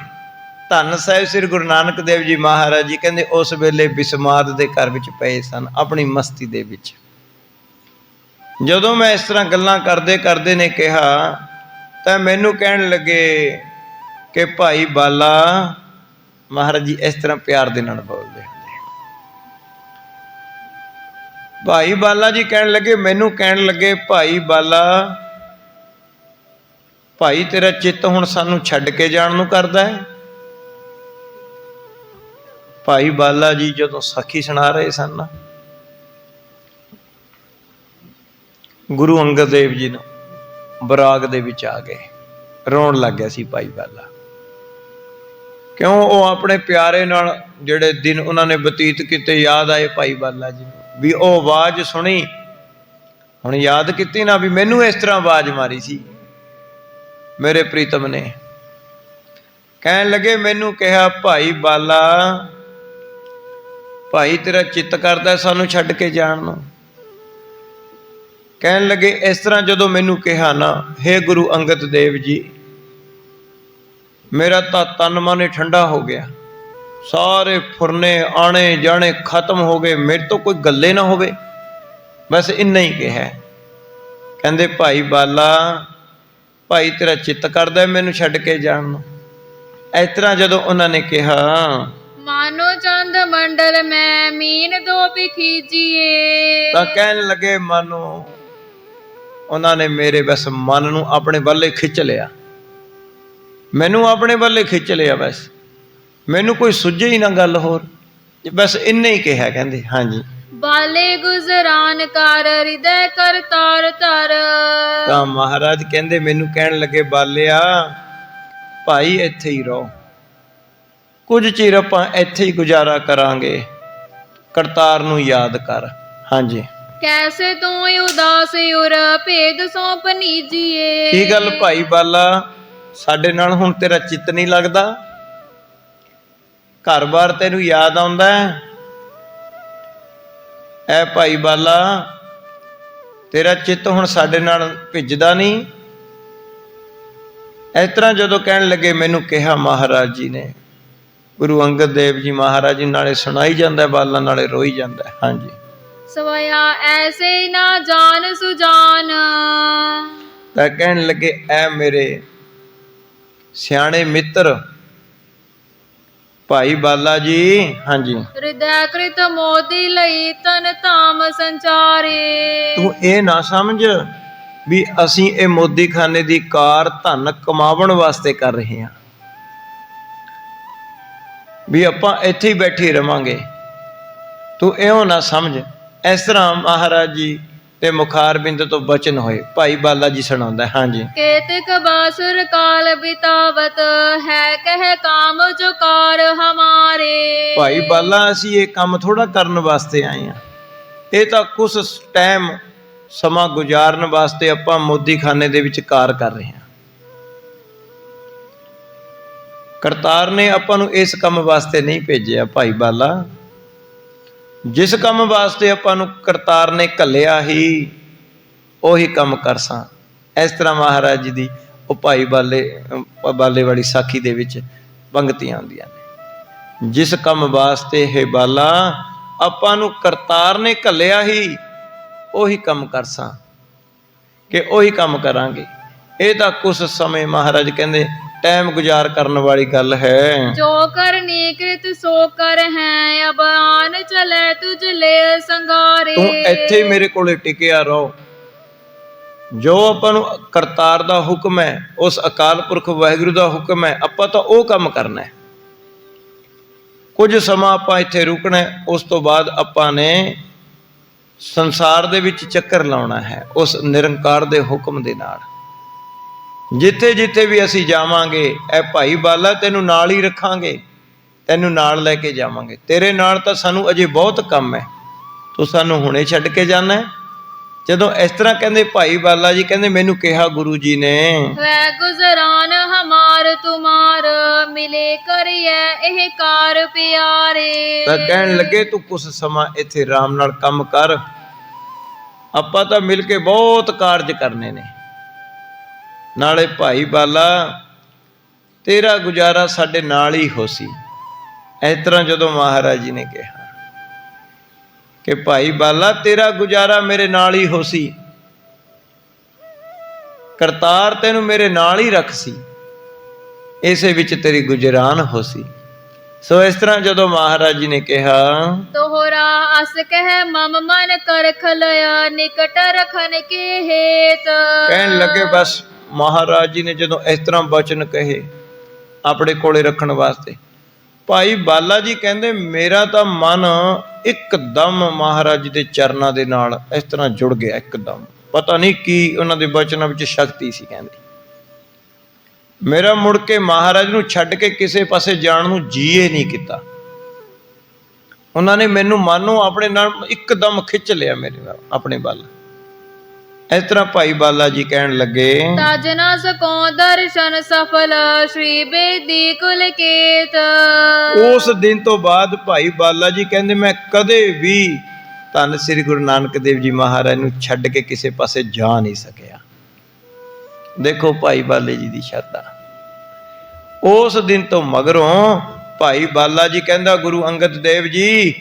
ਧੰਨ ਸਾਹਿਬ ਸ੍ਰੀ ਗੁਰੂ ਨਾਨਕ ਦੇਵ ਜੀ ਮਹਾਰਾਜ ਜੀ ਕਹਿੰਦੇ ਉਸ ਵੇਲੇ ਬਿਸਮਾਦ ਦੇ ਘਰ ਵਿੱਚ ਪਏ ਸਨ ਆਪਣੀ ਮਸਤੀ ਦੇ ਵਿੱਚ। ਜਦੋਂ ਮੈਂ ਇਸ ਤਰ੍ਹਾਂ ਗੱਲਾਂ ਕਰਦੇ ਕਰਦੇ ਨੇ ਕਿਹਾ ਤਾਂ ਮੈਨੂੰ ਕਹਿਣ ਲੱਗੇ ਕਿ ਭਾਈ ਬਾਲਾ ਮਹਾਰਾਜ ਜੀ ਇਸ ਤਰ੍ਹਾਂ ਪਿਆਰ ਦੇ ਨਾਲ ਬੋਲਦੇ ਹੁੰਦੇ। ਭਾਈ ਬਾਲਾ ਜੀ ਕਹਿਣ ਲੱਗੇ ਮੈਨੂੰ ਕਹਿਣ ਲੱਗੇ ਭਾਈ ਬਾਲਾ ਭਾਈ ਤੇਰਾ ਚਿੱਤ ਹੁਣ ਸਾਨੂੰ ਛੱਡ ਕੇ ਜਾਣ ਨੂੰ ਕਰਦਾ ਹੈ। ਭਾਈ ਬਾਲਾ ਜੀ ਜਦੋਂ ਸਾਖੀ ਸੁਣਾ ਰਹੇ ਸਨ ਨਾ ਗੁਰੂ ਅੰਗਦ ਦੇਵ ਜੀ ਨੂੰ ਬਰਾਗ ਦੇ ਵਿੱਚ ਆ ਗਏ, ਰੋਣ ਲੱਗ ਗਿਆ ਸੀ ਭਾਈ ਬਾਲਾ। ਕਿਉਂ ਉਹ ਆਪਣੇ ਪਿਆਰੇ ਨਾਲ ਜਿਹੜੇ ਦਿਨ ਉਹਨਾਂ ਨੇ ਬਤੀਤ ਕੀਤੇ ਯਾਦ ਆਏ ਭਾਈ ਬਾਲਾ ਜੀ ਨੂੰ, ਵੀ ਉਹ ਆਵਾਜ਼ ਸੁਣੀ ਹੁਣ ਯਾਦ ਕੀਤੀ ਨਾ ਵੀ ਮੈਨੂੰ ਇਸ ਤਰ੍ਹਾਂ ਆਵਾਜ਼ ਮਾਰੀ ਸੀ ਮੇਰੇ ਪ੍ਰੀਤਮ ਨੇ। ਕਹਿਣ ਲੱਗੇ ਮੈਨੂੰ ਕਿਹਾ ਭਾਈ ਬਾਲਾ ਭਾਈ ਤੇਰਾ ਚਿੱਤ ਕਰਦਾ ਸਾਨੂੰ ਛੱਡ ਕੇ ਜਾਣ ਨੂੰ। ਕਹਿਣ ਲੱਗੇ ਇਸ ਤਰ੍ਹਾਂ ਜਦੋਂ ਮੈਨੂੰ ਕਿਹਾ ਨਾ ਹੇ ਗੁਰੂ ਅੰਗਦ ਦੇਵ ਜੀ ਮੇਰਾ ਤਾਂ ਤਨ ਮਨ ਠੰਡਾ ਹੋ ਗਿਆ, ਸਾਰੇ ਫੁਰਨੇ ਆਣੇ ਜਾਣੇ ਖਤਮ ਹੋ ਗਏ, ਮੇਰੇ ਤੋਂ ਕੋਈ ਗੱਲੇ ਨਾ ਹੋਵੇ, ਬਸ ਇੰਨਾ ਹੀ ਕਿਹਾ। ਕਹਿੰਦੇ ਭਾਈ ਬਾਲਾ ਭਾਈ ਤੇਰਾ ਚਿੱਤ ਕਰਦਾ ਮੈਨੂੰ ਛੱਡ ਕੇ ਜਾਣ ਨੂੰ। ਇਸ ਤਰ੍ਹਾਂ ਜਦੋਂ ਉਹਨਾਂ ਨੇ ਕਿਹਾ ਮਾਨੋ ਚੰਦ ਮੰਡਲ ਮੈਂ ਮੀਨ ਦੋ ਬਿਖੀਜੀਏ। ਤਾਂ ਕਹਿਣ ਲੱਗੇ ਮਾਨੋ ਉਹਨਾਂ ਨੇ ਮੇਰੇ ਬਸ ਮਨ ਨੂੰ ਆਪਣੇ ਵੱਲੇ ਖਿੱਚ ਲਿਆ, ਮੈਨੂੰ ਆਪਣੇ ਵੱਲੇ ਖਿੱਚ ਲਿਆ, ਬਸ ਮੈਨੂੰ ਕੋਈ ਸੁੱਝੇ ਹੀ ਨਾ ਗੱਲ ਹੋਰ, ਬਸ ਇੰਨਾ ਹੀ ਕਿਹਾ। ਕਹਿੰਦੇ ਹਾਂਜੀ ਬਾਲੇ ਗੁਜ਼ਰਾਨ ਕਰ ਹਿਰਦੈ ਕਰਤਾਰ ਧਰ। ਤਾਂ ਮਹਾਰਾਜ ਕਹਿੰਦੇ, ਮੈਨੂੰ ਕਹਿਣ ਲੱਗੇ, ਬਾਲਿਆ ਭਾਈ ਇੱਥੇ ਹੀ ਰਹੋ, ਕੁਝ ਚਿਰ ਆਪਾਂ ਇੱਥੇ ਹੀ ਗੁਜ਼ਾਰਾ ਕਰਾਂਗੇ, ਕਰਤਾਰ ਨੂੰ ਯਾਦ ਕਰ। ਹਾਂਜੀ, ਕੈਸੇ ਤੂੰ ਉਦਾਸ ਉਰ ਭੇਦ ਸੌਂਪ ਨੀਜੀਏ। ਕੀ ਗੱਲ ਭਾਈ ਬਾਲਾ, ਸਾਡੇ ਨਾਲ ਹੁਣ ਤੇਰਾ ਚਿੱਤ ਨਹੀਂ ਲੱਗਦਾ? ਘਰ-ਬਾਰ ਤੈਨੂੰ ਯਾਦ ਆਉਂਦਾ ਹੈ? ਐ ਭਾਈ ਬਾਲਾ, ਤੇਰਾ ਚਿੱਤ ਹੁਣ ਸਾਡੇ ਨਾਲ ਭਿੱਜਦਾ ਨਹੀਂ? ਇਸ ਤਰ੍ਹਾਂ ਜਦੋਂ ਕਹਿਣ ਲੱਗੇ, ਮੈਨੂੰ ਕਿਹਾ ਮਹਾਰਾਜ ਜੀ ਨੇ, ਗੁਰੂ ਅੰਗਦ ਦੇਵ ਜੀ ਮਹਾਰਾਜ ਜੀ, ਨਾਲੇ ਸੁਣਾਈ ਜਾਂਦਾ ਬਾਲਾ, ਨਾਲੇ ਰੋਈ ਜਾਂਦਾ। ਹਾਂਜੀ, ਸਵਇਆ ਐਸੇ ਨਾ ਜਾਣ ਸੁਜਾਨ। ਤਾਂ ਕਹਿਣ ਲੱਗੇ, ਐ ਮੇਰੇ ਸਿਆਣੇ ਮਿੱਤਰ ਭਾਈ ਬਾਲਾ ਜੀ, ਹਾਂਜੀ, ਹਿਰਦੈ ਕ੍ਰਿਤ ਮੋਦੀ ਲਈ ਤਨ ਧਾਮ ਸੰਚਾਰੇ। ਤੂੰ ਇਹ ਨਾ ਸਮਝ ਵੀ ਅਸੀਂ ਇਹ ਮੋਦੀਖਾਨੇ ਦੀ ਕਾਰ ਧਨ ਕਮਾਉਣ ਵਾਸਤੇ ਕਰ ਰਹੇ ਹਾਂ, ਵੀ ਆਪਾਂ ਇੱਥੇ ਹੀ ਬੈਠੇ ਰਵਾਂਗੇ। ਤੂੰ ਇਉਂ ਨਾ ਸਮਝ। ਇਸ ਤਰ੍ਹਾਂ ਮਹਾਰਾਜ ਜੀ ਤੇ ਮੁਖਾਰਬਿੰਦ ਤੋਂ ਬਚਨ ਹੋਏ। ਭਾਈ ਬਾਲਾ ਜੀ ਸੁਣਾਉਂਦਾ। ਹਾਂਜੀ, ਕੇਤਕ ਬਾਸੁਰ ਕਾਲ ਬਿਤਾਵਤ ਹੈ ਕਹਿ ਕਾਮ ਜੋ ਕਾਰ ਹਮਾਰੇ। ਭਾਈ ਬਾਲਾ, ਅਸੀਂ ਇਹ ਕੰਮ ਥੋੜਾ ਕਰਨ ਵਾਸਤੇ ਆਏ ਹਾਂ, ਇਹ ਤਾਂ ਕੁਛ ਟਾਈਮ ਸਮਾਂ ਗੁਜ਼ਾਰਨ ਵਾਸਤੇ ਆਪਾਂ ਮੋਦੀਖਾਨੇ ਦੇ ਵਿੱਚ ਕਾਰ ਕਰ ਰਹੇ ਹਾਂ। ਕਰਤਾਰ ਨੇ ਆਪਾਂ ਨੂੰ ਇਸ ਕੰਮ ਵਾਸਤੇ ਨਹੀਂ ਭੇਜਿਆ ਭਾਈ ਬਾਲਾ, ਜਿਸ ਕੰਮ ਵਾਸਤੇ ਆਪਾਂ ਨੂੰ ਕਰਤਾਰ ਨੇ ਘੱਲਿਆ ਹੀ ਉਹੀ ਕੰਮ ਕਰਸਾਂ। ਇਸ ਤਰ੍ਹਾਂ ਮਹਾਰਾਜ ਜੀ ਦੀ ਉਹ ਭਾਈ ਬਾਲੇ ਵਾਲੀ ਸਾਖੀ ਦੇ ਵਿੱਚ ਪੰਗਤੀਆਂ ਆਉਂਦੀਆਂ ਨੇ, ਜਿਸ ਕੰਮ ਵਾਸਤੇ ਇਹ ਬਾਲਾ ਆਪਾਂ ਨੂੰ ਕਰਤਾਰ ਨੇ ਘੱਲਿਆ ਹੀ ਉਹੀ ਕੰਮ ਕਰਸਾਂ, ਕਿ ਉਹੀ ਕੰਮ ਕਰਾਂਗੇ। ਇਹ ਤਾਂ ਕੁਛ ਸਮੇਂ ਮਹਾਰਾਜ ਕਹਿੰਦੇ ਟਾਈਮ ਗੁਜ਼ਾਰ ਕਰਨ ਵਾਲੀ ਗੱਲ ਹੈ। ਜੋ ਕਰਨੀ ਕ੍ਰਿਤ ਸੋ ਕਰ ਹੈ ਅਬਾਨ ਚਲੇ ਤੁਝ ਲੈ ਸੰਗਾਰੇ। ਤੂੰ ਇੱਥੇ ਮੇਰੇ ਕੋਲੇ ਟਿਕਿਆ ਰਹੋ। ਜੋ ਆਪਾਂ ਨੂੰ ਕਰਤਾਰ ਦਾ ਹੁਕਮ ਹੈ, ਉਸ ਅਕਾਲ ਪੁਰਖ ਵਾਹਿਗੁਰੂ ਦਾ ਹੁਕਮ ਹੈ, ਆਪਾਂ ਤਾਂ ਉਹ ਕੰਮ ਕਰਨਾ ਹੈ। ਕੁਝ ਸਮਾਂ ਆਪਾਂ ਇੱਥੇ ਰੁਕਣਾ ਹੈ, ਉਸ ਤੋਂ ਬਾਅਦ ਆਪਾਂ ਨੇ ਸੰਸਾਰ ਦੇ ਵਿੱਚ ਚੱਕਰ ਲਾਉਣਾ ਹੈ ਉਸ ਨਿਰੰਕਾਰ ਦੇ ਹੁਕਮ ਦੇ ਨਾਲ। ਜਿੱਥੇ ਜਿੱਥੇ ਵੀ ਅਸੀਂ ਜਾਵਾਂਗੇ, ਇਹ ਭਾਈ ਬਾਲਾ ਤੈਨੂੰ ਨਾਲ ਹੀ ਰੱਖਾਂਗੇ, ਤੈਨੂੰ ਨਾਲ ਲੈ ਕੇ ਜਾਵਾਂਗੇ। ਤੇਰੇ ਨਾਲ ਤਾਂ ਸਾਨੂੰ ਅਜੇ ਬਹੁਤ ਕੰਮ ਹੈ, ਤੂੰ ਸਾਨੂੰ ਹੁਣੇ ਛੱਡ ਕੇ ਜਾਣਾ ਹੈ। ਜਦੋਂ ਇਸ ਤਰ੍ਹਾਂ ਕਹਿੰਦੇ ਭਾਈ ਬਾਲਾ ਜੀ ਕਹਿੰਦੇ, ਮੈਨੂੰ ਕਿਹਾ ਗੁਰੂ ਜੀ ਨੇ, ਵੈ ਗੁਜ਼ਰਾਨ ਹਮਾਰ ਤੁਮਾਰ ਮਿਲੇ ਕਰਿਐ ਇਹ ਕਾਰ ਪਿਆਰੇ। ਤਾਂ ਕਹਿਣ ਲੱਗੇ, ਤੂੰ ਕੁਛ ਸਮਾਂ ਇੱਥੇ ਆਰਾਮ ਨਾਲ ਕੰਮ ਕਰ, ਆਪਾਂ ਤਾਂ ਮਿਲ ਕੇ ਬਹੁਤ ਕਾਰਜ ਕਰਨੇ ਨੇ। ਨਾਲੇ ਭਾਈ ਬਾਲਾ ਤੇਰਾ ਗੁਜ਼ਾਰਾ ਸਾਡੇ ਨਾਲ ਹੀ ਹੋ ਸੀ। ਇਸ ਤਰ੍ਹਾਂ ਜਦੋਂ ਮਹਾਰਾਜ ਜੀ ਨੇ ਕਿਹਾ ਕਿ ਭਾਈ ਬਾਲਾ ਤੇਰਾ ਗੁਜ਼ਾਰਾ ਮੇਰੇ ਨਾਲ ਹੀ ਹੋ ਸੀ, ਕਰਤਾਰ ਤੈਨੂੰ ਮੇਰੇ ਨਾਲ ਹੀ ਰੱਖ ਸੀ, ਇਸੇ ਵਿੱਚ ਤੇਰੀ ਗੁਜਰਾਨ ਹੋ ਸੀ। ਸੋ ਇਸ ਤਰ੍ਹਾਂ ਜਦੋਂ ਮਹਾਰਾਜ ਜੀ ਨੇ ਕਿਹਾ, ਤੋਹਰਾ ਅਸ ਕਹਿ ਮਮ ਮਨ ਕਰ ਖਲਿਆ ਨਿਕਟ ਰਖਨ ਕੇ ਹੇਤ। ਕਹਿਣ ਲੱਗੇ, ਬਸ ਮਹਾਰਾਜ ਜੀ ਨੇ ਜਦੋਂ ਇਸ ਤਰ੍ਹਾਂ ਬਚਨ ਕਹੇ ਆਪਣੇ ਕੋਲੇ ਰੱਖਣ ਵਾਸਤੇ, ਭਾਈ ਬਾਲਾ ਜੀ ਕਹਿੰਦੇ, ਮੇਰਾ ਤਾਂ ਮਨ ਇੱਕਦਮ ਮਹਾਰਾਜ ਜੀ ਦੇ ਚਰਨਾਂ ਦੇ ਨਾਲ ਇਸ ਤਰ੍ਹਾਂ ਜੁੜ ਗਿਆ। ਇੱਕਦਮ ਪਤਾ ਨਹੀਂ ਕੀ ਉਹਨਾਂ ਦੇ ਬਚਨਾਂ ਵਿੱਚ ਸ਼ਕਤੀ ਸੀ। ਕਹਿੰਦੇ, ਮੇਰਾ ਮੁੜ ਕੇ ਮਹਾਰਾਜ ਨੂੰ ਛੱਡ ਕੇ ਕਿਸੇ ਪਾਸੇ ਜਾਣ ਨੂੰ ਜੀਏ ਨਹੀਂ ਕੀਤਾ। ਉਹਨਾਂ ਨੇ ਮੈਨੂੰ ਮਨ ਨੂੰ ਆਪਣੇ ਨਾਲ ਇੱਕਦਮ ਖਿੱਚ ਲਿਆ, ਮੇਰੇ ਨਾਲ ਆਪਣੇ ਵੱਲ। ਇਸ ਤਰ੍ਹਾਂ ਭਾਈ ਬਾਲਾ ਜੀ ਕਹਿਣ ਲੱਗੇ, ਤਜ ਨ ਸਕੋ ਦਰਸ਼ਨ ਸਫਲ ਸ਼੍ਰੀ ਬੇਦੀ ਕੁਲਕੇਤ। ਉਸ ਦਿਨ ਤੋਂ ਬਾਅਦ ਭਾਈ ਬਾਲਾ ਜੀ ਕਹਿੰਦੇ, ਮੈਂ ਕਦੇ ਵੀ ਧੰਨ ਸ੍ਰੀ ਗੁਰੂ ਨਾਨਕ ਦੇਵ ਜੀ ਮਹਾਰਾਜ ਨੂੰ ਛੱਡ ਕੇ ਕਿਸੇ ਪਾਸੇ ਜਾ ਨਹੀਂ ਸਕਿਆ। ਦੇਖੋ ਭਾਈ ਬਾਲੇ ਜੀ ਦੀ ਸ਼ਰਧਾ। ਉਸ ਦਿਨ ਤੋਂ ਮਗਰੋਂ ਭਾਈ ਬਾਲਾ ਜੀ ਕਹਿੰਦਾ, ਗੁਰੂ ਅੰਗਦ ਦੇਵ ਜੀ,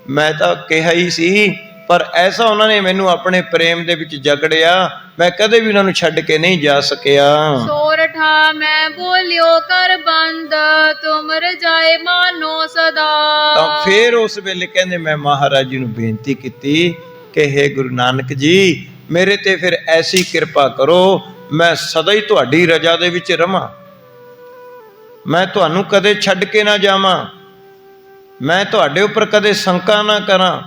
ਮੈਂ ਤਾਂ ਕਿਹਾ ਹੀ ਸੀ, ਪਰ ਐਸਾ ਉਹਨਾਂ ਨੇ ਮੈਨੂੰ ਆਪਣੇ ਪ੍ਰੇਮ ਦੇ ਵਿੱਚ ਜਕੜਿਆ, ਮੈਂ ਕਦੇ ਵੀ ਉਹਨਾਂ ਨੂੰ ਛੱਡ ਕੇ ਨਹੀਂ ਜਾ ਸਕਿਆ। ਸੋਰਠਾ ਮੈਂ ਬੋਲਿਓ ਕਰ ਬੰਦ ਤੁਮ ਰਜਾਏ ਮਾਨੋ ਸਦਾ। ਤਾਂ ਫਿਰ ਉਸ ਵੇਲੇ ਕਹਿੰਦੇ, ਮੈਂ ਮਹਾਰਾਜ ਜੀ ਨੂੰ ਬੇਨਤੀ ਕੀਤੀ ਕਿ ਹੇ ਗੁਰੂ ਨਾਨਕ ਜੀ, ਮੇਰੇ ਤੇ ਫਿਰ ਐਸੀ ਕਿਰਪਾ ਕਰੋ, ਮੈਂ ਸਦਾ ਹੀ ਤੁਹਾਡੀ ਰਜਾ ਦੇ ਵਿੱਚ ਰਵਾਂ, ਮੈਂ ਤੁਹਾਨੂੰ ਕਦੇ ਛੱਡ ਕੇ ਨਾ ਜਾਵਾਂ, ਮੈਂ ਤੁਹਾਡੇ ਉੱਪਰ ਕਦੇ ਸ਼ੰਕਾ ਨਾ ਕਰਾਂ,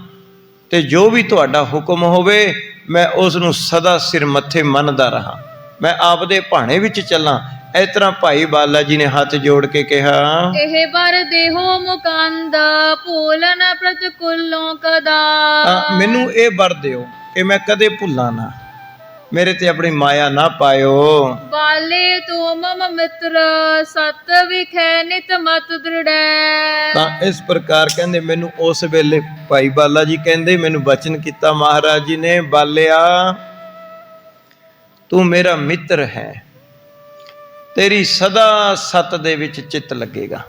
ਤੇ ਜੋ ਵੀ ਤੁਹਾਡਾ ਹੁਕਮ ਹੋਵੇ ਮੈਂ ਉਸ ਨੂੰ ਸਦਾ ਸਿਰ ਮੱਥੇ ਮੰਨਦਾ ਰਹਾ, ਮੈਂ ਆਪਦੇ ਭਾਣੇ ਵਿੱਚ ਚੱਲਾਂ। ਇਸ ਤਰ੍ਹਾਂ ਭਾਈ ਬਾਲਾ ਜੀ ਨੇ ਹੱਥ ਜੋੜ ਕੇ ਕਿਹਾ, ਇਹ ਬਰ ਦੇਹੋ ਮੁਕੰਦ ਭੂਲਨ ਪ੍ਰਤਿਕੁਲੋਂ ਕਦਾ। ਮੈਨੂੰ ਇਹ ਵਰ ਦਿਓ ਕਿ ਮੈਂ ਕਦੇ ਭੁੱਲਾਂ ਨਾ, ਮੇਰੇ ਤੇ ਆਪਣੀ ਮਾਇਆ ਨਾ ਪਾਇਓ। ਬਾਲੇ ਤੂੰ ਮਮ ਮਿੱਤਰ ਸਤ ਵਿਖੇ ਨਿਤ ਮਤ ਦ੍ਰਿੜੈ। ਤਾਂ ਇਸ ਪ੍ਰਕਾਰ ਕਹਿੰਦੇ ਮੈਨੂੰ ਉਸ ਵੇਲੇ ਭਾਈ ਬਾਲਾ ਜੀ ਕਹਿੰਦੇ ਮੈਨੂੰ ਬਚਨ ਕੀਤਾ ਮਹਾਰਾਜ ਜੀ ਨੇ, ਬਾਲਿਆ ਤੂੰ ਮੇਰਾ ਮਿੱਤਰ ਹੈ, ਤੇਰੀ ਸਦਾ ਸਤ ਦੇ ਵਿੱਚ ਚਿੱਤ ਲੱਗੇਗਾ,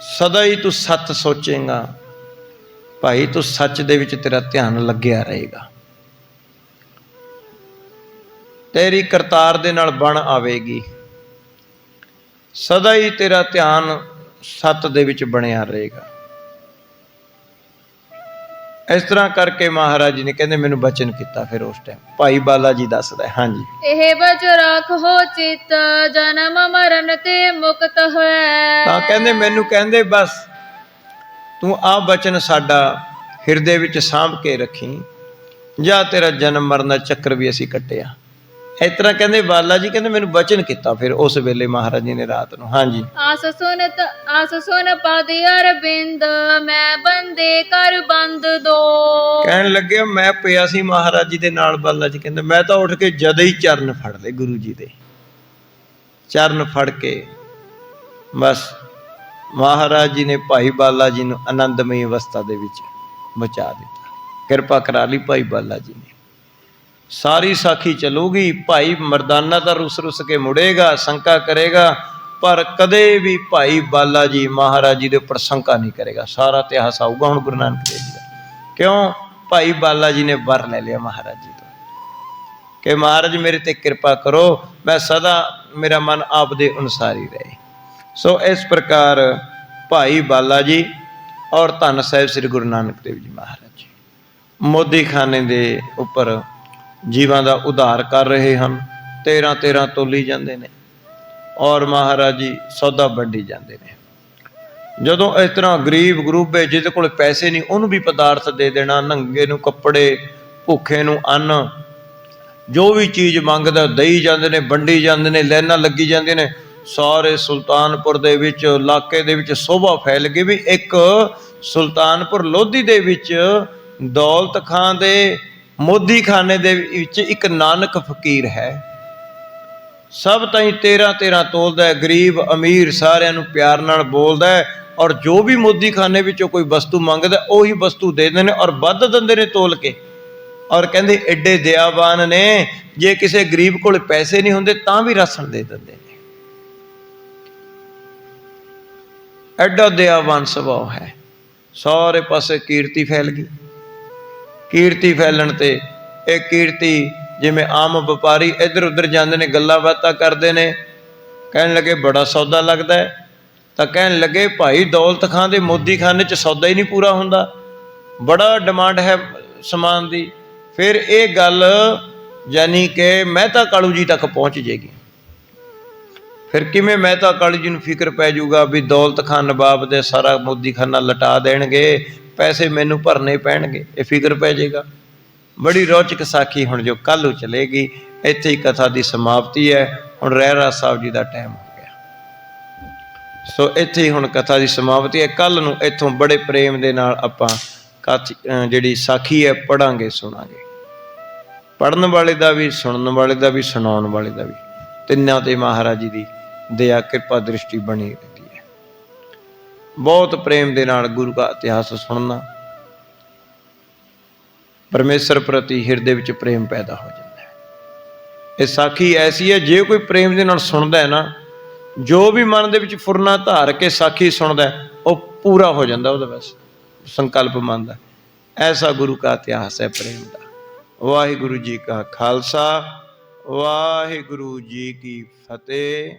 ਸਦਾ ਹੀ ਤੂੰ ਸੱਚ ਸੋਚੇਗਾ ਭਾਈ, ਤੂੰ ਸੱਚ ਦੇ ਵਿੱਚ ਤੇਰਾ ਧਿਆਨ ਲੱਗਿਆ ਰਹੇਗਾ, ਤੇਰੀ ਕਰਤਾਰ ਦੇ ਨਾਲ ਬਣ ਆਵੇਗੀ, ਸਦਾ ਹੀ ਤੇਰਾ ਧਿਆਨ ਸੱਤ ਦੇ ਵਿੱਚ ਬਣਿਆ ਰਹੇਗਾ। ਇਸ ਤਰ੍ਹਾਂ ਕਰਕੇ ਮਹਾਰਾਜ ਜੀ ਨੇ ਕਹਿੰਦੇ ਮੈਨੂੰ ਬਚਨ ਕੀਤਾ। ਫਿਰ ਉਸ ਟਾਈਮ ਭਾਈ ਬਾਲਾ ਜੀ ਦੱਸਦਾ, ਹਾਂਜੀ, ਇਹ ਬਚ ਰੱਖੋ ਚਿੱਤ ਜਨਮ ਮਰਨ ਤੇ ਮੁਕਤ ਹੋਏ। ਤਾਂ ਕਹਿੰਦੇ ਮੈਨੂੰ ਕਹਿੰਦੇ ਬਸ ਤੂੰ ਆ ਬਚਨ ਸਾਡਾ ਹਿਰਦੇ ਵਿੱਚ ਸਾਂਭ ਕੇ ਰੱਖੀ, ਜਾਂ ਤੇਰਾ ਜਨਮ ਮਰਨ ਦਾ ਚੱਕਰ ਵੀ ਅਸੀਂ ਕੱਟਿਆ। ਇਸ ਤਰ੍ਹਾਂ ਕਹਿੰਦੇ ਬਾਲਾ ਜੀ ਕਹਿੰਦੇ ਮੈਨੂੰ ਬਚਨ ਕੀਤਾ ਫਿਰ ਉਸ ਵੇਲੇ ਮਹਾਰਾਜ ਜੀ ਨੇ ਰਾਤ ਨੂੰ, ਹਾਂਜੀ, ਆਸ ਸੁਨ ਪਦ ਅਰਬਿੰਦ ਮੈਂ ਬੰਦੇ ਕਰ ਬੰਦ ਦੋ। ਕਹਿਣ ਲੱਗੇ ਮੈਂ ਪਿਆ ਸੀ ਮਹਾਰਾਜ ਜੀ ਦੇ ਨਾਲ, ਬਾਲਾ ਜੀ ਕਹਿੰਦੇ ਮੈਂ ਤਾਂ ਉੱਠ ਕੇ ਜਦ ਹੀ ਚਰਨ ਫੜ ਲਏ, ਗੁਰੂ ਜੀ ਦੇ ਚਰਨ ਫੜ ਕੇ ਬਸ ਮਹਾਰਾਜ ਜੀ ਨੇ ਭਾਈ ਬਾਲਾ ਜੀ ਨੂੰ ਆਨੰਦਮਈ ਅਵਸਥਾ ਦੇ ਵਿੱਚ ਬਚਾ ਦਿੱਤਾ, ਕਿਰਪਾ ਕਰਾ ਲਈ ਭਾਈ ਬਾਲਾ ਜੀ ਨੇ। ਸਾਰੀ ਸਾਖੀ ਚੱਲੂਗੀ, ਭਾਈ ਮਰਦਾਨਾ ਤਾਂ ਰੁੱਸ ਕੇ ਮੁੜੇਗਾ, ਸ਼ੰਕਾ ਕਰੇਗਾ, ਪਰ ਕਦੇ ਵੀ ਭਾਈ ਬਾਲਾ ਜੀ ਮਹਾਰਾਜ ਜੀ ਦੇ ਉੱਪਰ ਸ਼ੰਕਾ ਨਹੀਂ ਕਰੇਗਾ। ਸਾਰਾ ਇਤਿਹਾਸ ਆਊਗਾ ਹੁਣ ਗੁਰੂ ਨਾਨਕ ਦੇਵ ਜੀ ਦਾ। ਕਿਉਂ? ਭਾਈ ਬਾਲਾ ਜੀ ਨੇ ਵਰ ਲੈ ਲਿਆ ਮਹਾਰਾਜ ਜੀ ਤੋਂ ਕਿ ਮਹਾਰਾਜ ਮੇਰੇ ਤੇ ਕਿਰਪਾ ਕਰੋ, ਮੈਂ ਸਦਾ ਮੇਰਾ ਮਨ ਆਪ ਦੇ ਅਨੁਸਾਰ ਹੀ ਰਹੇ। ਸੋ ਇਸ ਪ੍ਰਕਾਰ ਭਾਈ ਬਾਲਾ ਜੀ ਔਰ ਧੰਨ ਸਾਹਿਬ ਸ੍ਰੀ ਗੁਰੂ ਨਾਨਕ ਦੇਵ ਜੀ ਮਹਾਰਾਜ ਜੀ ਮੋਦੀ ਖਾਨੇ ਦੇ ਉੱਪਰ ਜੀਵਾਂ ਦਾ ਉਧਾਰ ਕਰ ਰਹੇ ਹਨ। 13 ਤੋਲੀ ਜਾਂਦੇ ਨੇ ਔਰ ਮਹਾਰਾਜ ਜੀ ਸੌਦਾ ਵੰਡੀ ਜਾਂਦੇ ਨੇ। ਜਦੋਂ ਇਸ ਤਰ੍ਹਾਂ ਗਰੀਬ ਗਰੂਬੇ ਜਿਹਦੇ ਕੋਲ ਪੈਸੇ ਨਹੀਂ ਉਹਨੂੰ ਵੀ ਪਦਾਰਥ ਦੇ ਦੇਣਾ, ਨੰਗੇ ਨੂੰ ਕੱਪੜੇ, ਭੁੱਖੇ ਨੂੰ ਅੰਨ, ਜੋ ਵੀ ਚੀਜ਼ ਮੰਗਦਾ ਦਈ ਜਾਂਦੇ ਨੇ, ਵੰਡੀ ਜਾਂਦੇ ਨੇ, ਲਾਈਨਾਂ ਲੱਗੀ ਜਾਂਦੀਆਂ ਨੇ। ਸਾਰੇ ਸੁਲਤਾਨਪੁਰ ਦੇ ਵਿੱਚ ਇਲਾਕੇ ਦੇ ਵਿੱਚ ਸੋਭਾ ਫੈਲ ਗਈ ਵੀ ਇੱਕ ਸੁਲਤਾਨਪੁਰ ਲੋਧੀ ਦੇ ਵਿੱਚ ਦੌਲਤ ਖਾਂ ਦੇ ਮੋਦੀ ਖਾਨੇ ਦੇ ਵਿੱਚ ਇੱਕ ਨਾਨਕ ਫਕੀਰ ਹੈ। ਸਭ ਤਾਈਂ 13 ਤੋਲਦਾ ਹੈ, ਗਰੀਬ ਅਮੀਰ ਸਾਰਿਆਂ ਨੂੰ ਪਿਆਰ ਨਾਲ ਬੋਲਦਾ ਹੈ, ਔਰ ਜੋ ਵੀ ਮੋਦੀ ਖਾਨੇ ਵਿੱਚੋਂ ਕੋਈ ਵਸਤੂ ਮੰਗਦਾ ਉਹੀ ਵਸਤੂ ਦੇ ਦਿੰਦੇ ਨੇ ਔਰ ਵੱਧ ਦਿੰਦੇ ਨੇ ਤੋਲ ਕੇ। ਔਰ ਕਹਿੰਦੇ ਐਡੇ ਦਇਆਵਾਨ ਨੇ, ਜੇ ਕਿਸੇ ਗਰੀਬ ਕੋਲ ਪੈਸੇ ਨਹੀਂ ਹੁੰਦੇ ਤਾਂ ਵੀ ਰਾਸ਼ਨ ਦੇ ਦਿੰਦੇ ਨੇ। ਐਡਾ ਦਇਆਵਾਨ ਸੁਭਾਅ ਹੈ। ਸਾਰੇ ਪਾਸੇ ਕੀਰਤੀ ਫੈਲ ਗਈ। ਕੀਰਤੀ ਫੈਲਣ ਤੇ ਇਹ ਕੀਰਤੀ ਜਿਵੇਂ ਆਮ ਵਪਾਰੀ ਇੱਧਰ ਉੱਧਰ ਜਾਂਦੇ ਨੇ, ਗੱਲਾਂ ਬਾਤਾਂ ਕਰਦੇ ਨੇ, ਕਹਿਣ ਲੱਗੇ ਬੜਾ ਸੌਦਾ ਲੱਗਦਾ ਹੈ। ਤਾਂ ਕਹਿਣ ਲੱਗੇ ਭਾਈ ਦੌਲਤ ਖਾਂ ਦੇ ਮੋਦੀ ਖਾਨੇ 'ਚ ਸੌਦਾ ਹੀ ਨਹੀਂ ਪੂਰਾ ਹੁੰਦਾ, ਬੜਾ ਡਿਮਾਂਡ ਹੈ ਸਮਾਨ ਦੀ। ਫਿਰ ਇਹ ਗੱਲ ਯਾਨੀ ਕਿ ਮਹਿਤਾ ਕਾਲੂ ਜੀ ਤੱਕ ਪਹੁੰਚ ਜਾਏਗੀ। ਫਿਰ ਕਿਵੇਂ ਮਹਿਤਾ ਕਾਲੂ ਜੀ ਨੂੰ ਫਿਕਰ ਪੈ ਜਾਊਗਾ ਵੀ ਦੌਲਤ ਖਾਂ ਨਵਾਬ ਦੇ ਸਾਰਾ ਮੋਦੀ ਖਾਨਾ ਲਟਾ ਦੇਣਗੇ, ਪੈਸੇ ਮੈਨੂੰ ਭਰਨੇ ਪੈਣਗੇ, ਇਹ ਫਿਕਰ ਪੈ ਜਾਏਗਾ। ਬੜੀ ਰੌਚਕ ਸਾਖੀ ਹੁਣ ਜੋ ਕੱਲ੍ਹ ਨੂੰ ਚਲੇਗੀ। ਇੱਥੇ ਹੀ ਕਥਾ ਦੀ ਸਮਾਪਤੀ ਹੈ। ਹੁਣ ਰਹਿਰਾਸ ਸਾਹਿਬ ਜੀ ਦਾ ਟਾਈਮ ਹੋ ਗਿਆ, ਸੋ ਇੱਥੇ ਹੀ ਹੁਣ ਕਥਾ ਦੀ ਸਮਾਪਤੀ ਹੈ। ਕੱਲ੍ਹ ਨੂੰ ਇੱਥੋਂ ਬੜੇ ਪ੍ਰੇਮ ਦੇ ਨਾਲ ਆਪਾਂ ਜਿਹੜੀ ਸਾਖੀ ਹੈ ਪੜ੍ਹਾਂਗੇ, ਸੁਣਾਂਗੇ। ਪੜ੍ਹਨ ਵਾਲੇ ਦਾ ਵੀ, ਸੁਣਨ ਵਾਲੇ ਦਾ ਵੀ, ਸੁਣਾਉਣ ਵਾਲੇ ਦਾ ਵੀ, ਤਿੰਨਾਂ ਤੇ ਮਹਾਰਾਜ ਜੀ ਦੀ ਦਇਆ ਕਿਰਪਾ ਦ੍ਰਿਸ਼ਟੀ ਬਣੀ ਰਹਿੰਦੀ ਹੈ। ਬਹੁਤ ਪ੍ਰੇਮ ਦੇ ਨਾਲ ਗੁਰੂ ਦਾ ਇਤਿਹਾਸ ਸੁਣਨਾ, ਪਰਮੇਸ਼ਰ ਪ੍ਰਤੀ ਹਿਰਦੇ ਵਿੱਚ ਪ੍ਰੇਮ ਪੈਦਾ ਹੋ ਜਾਂਦਾ ਹੈ। ਇਹ ਸਾਖੀ ਐਸੀ ਹੈ, ਜੇ ਕੋਈ ਪ੍ਰੇਮ ਦੇ ਨਾਲ ਸੁਣਦਾ ਹੈ ਨਾ, ਜੋ ਵੀ ਮਨ ਦੇ ਵਿੱਚ ਫੁਰਨਾ ਧਾਰ ਕੇ ਸਾਖੀ ਸੁਣਦਾ ਉਹ ਪੂਰਾ ਹੋ ਜਾਂਦਾ, ਉਹਦਾ ਬਸ ਸੰਕਲਪ ਮੰਨਦਾ। ਐਸਾ ਗੁਰੂ ਦਾ ਇਤਿਹਾਸ ਹੈ ਪ੍ਰੇਮ ਦਾ। ਵਾਹਿਗੁਰੂ ਜੀ ਕਾ ਖਾਲਸਾ, ਵਾਹਿਗੁਰੂ ਜੀ ਕੀ ਫਤਿਹ।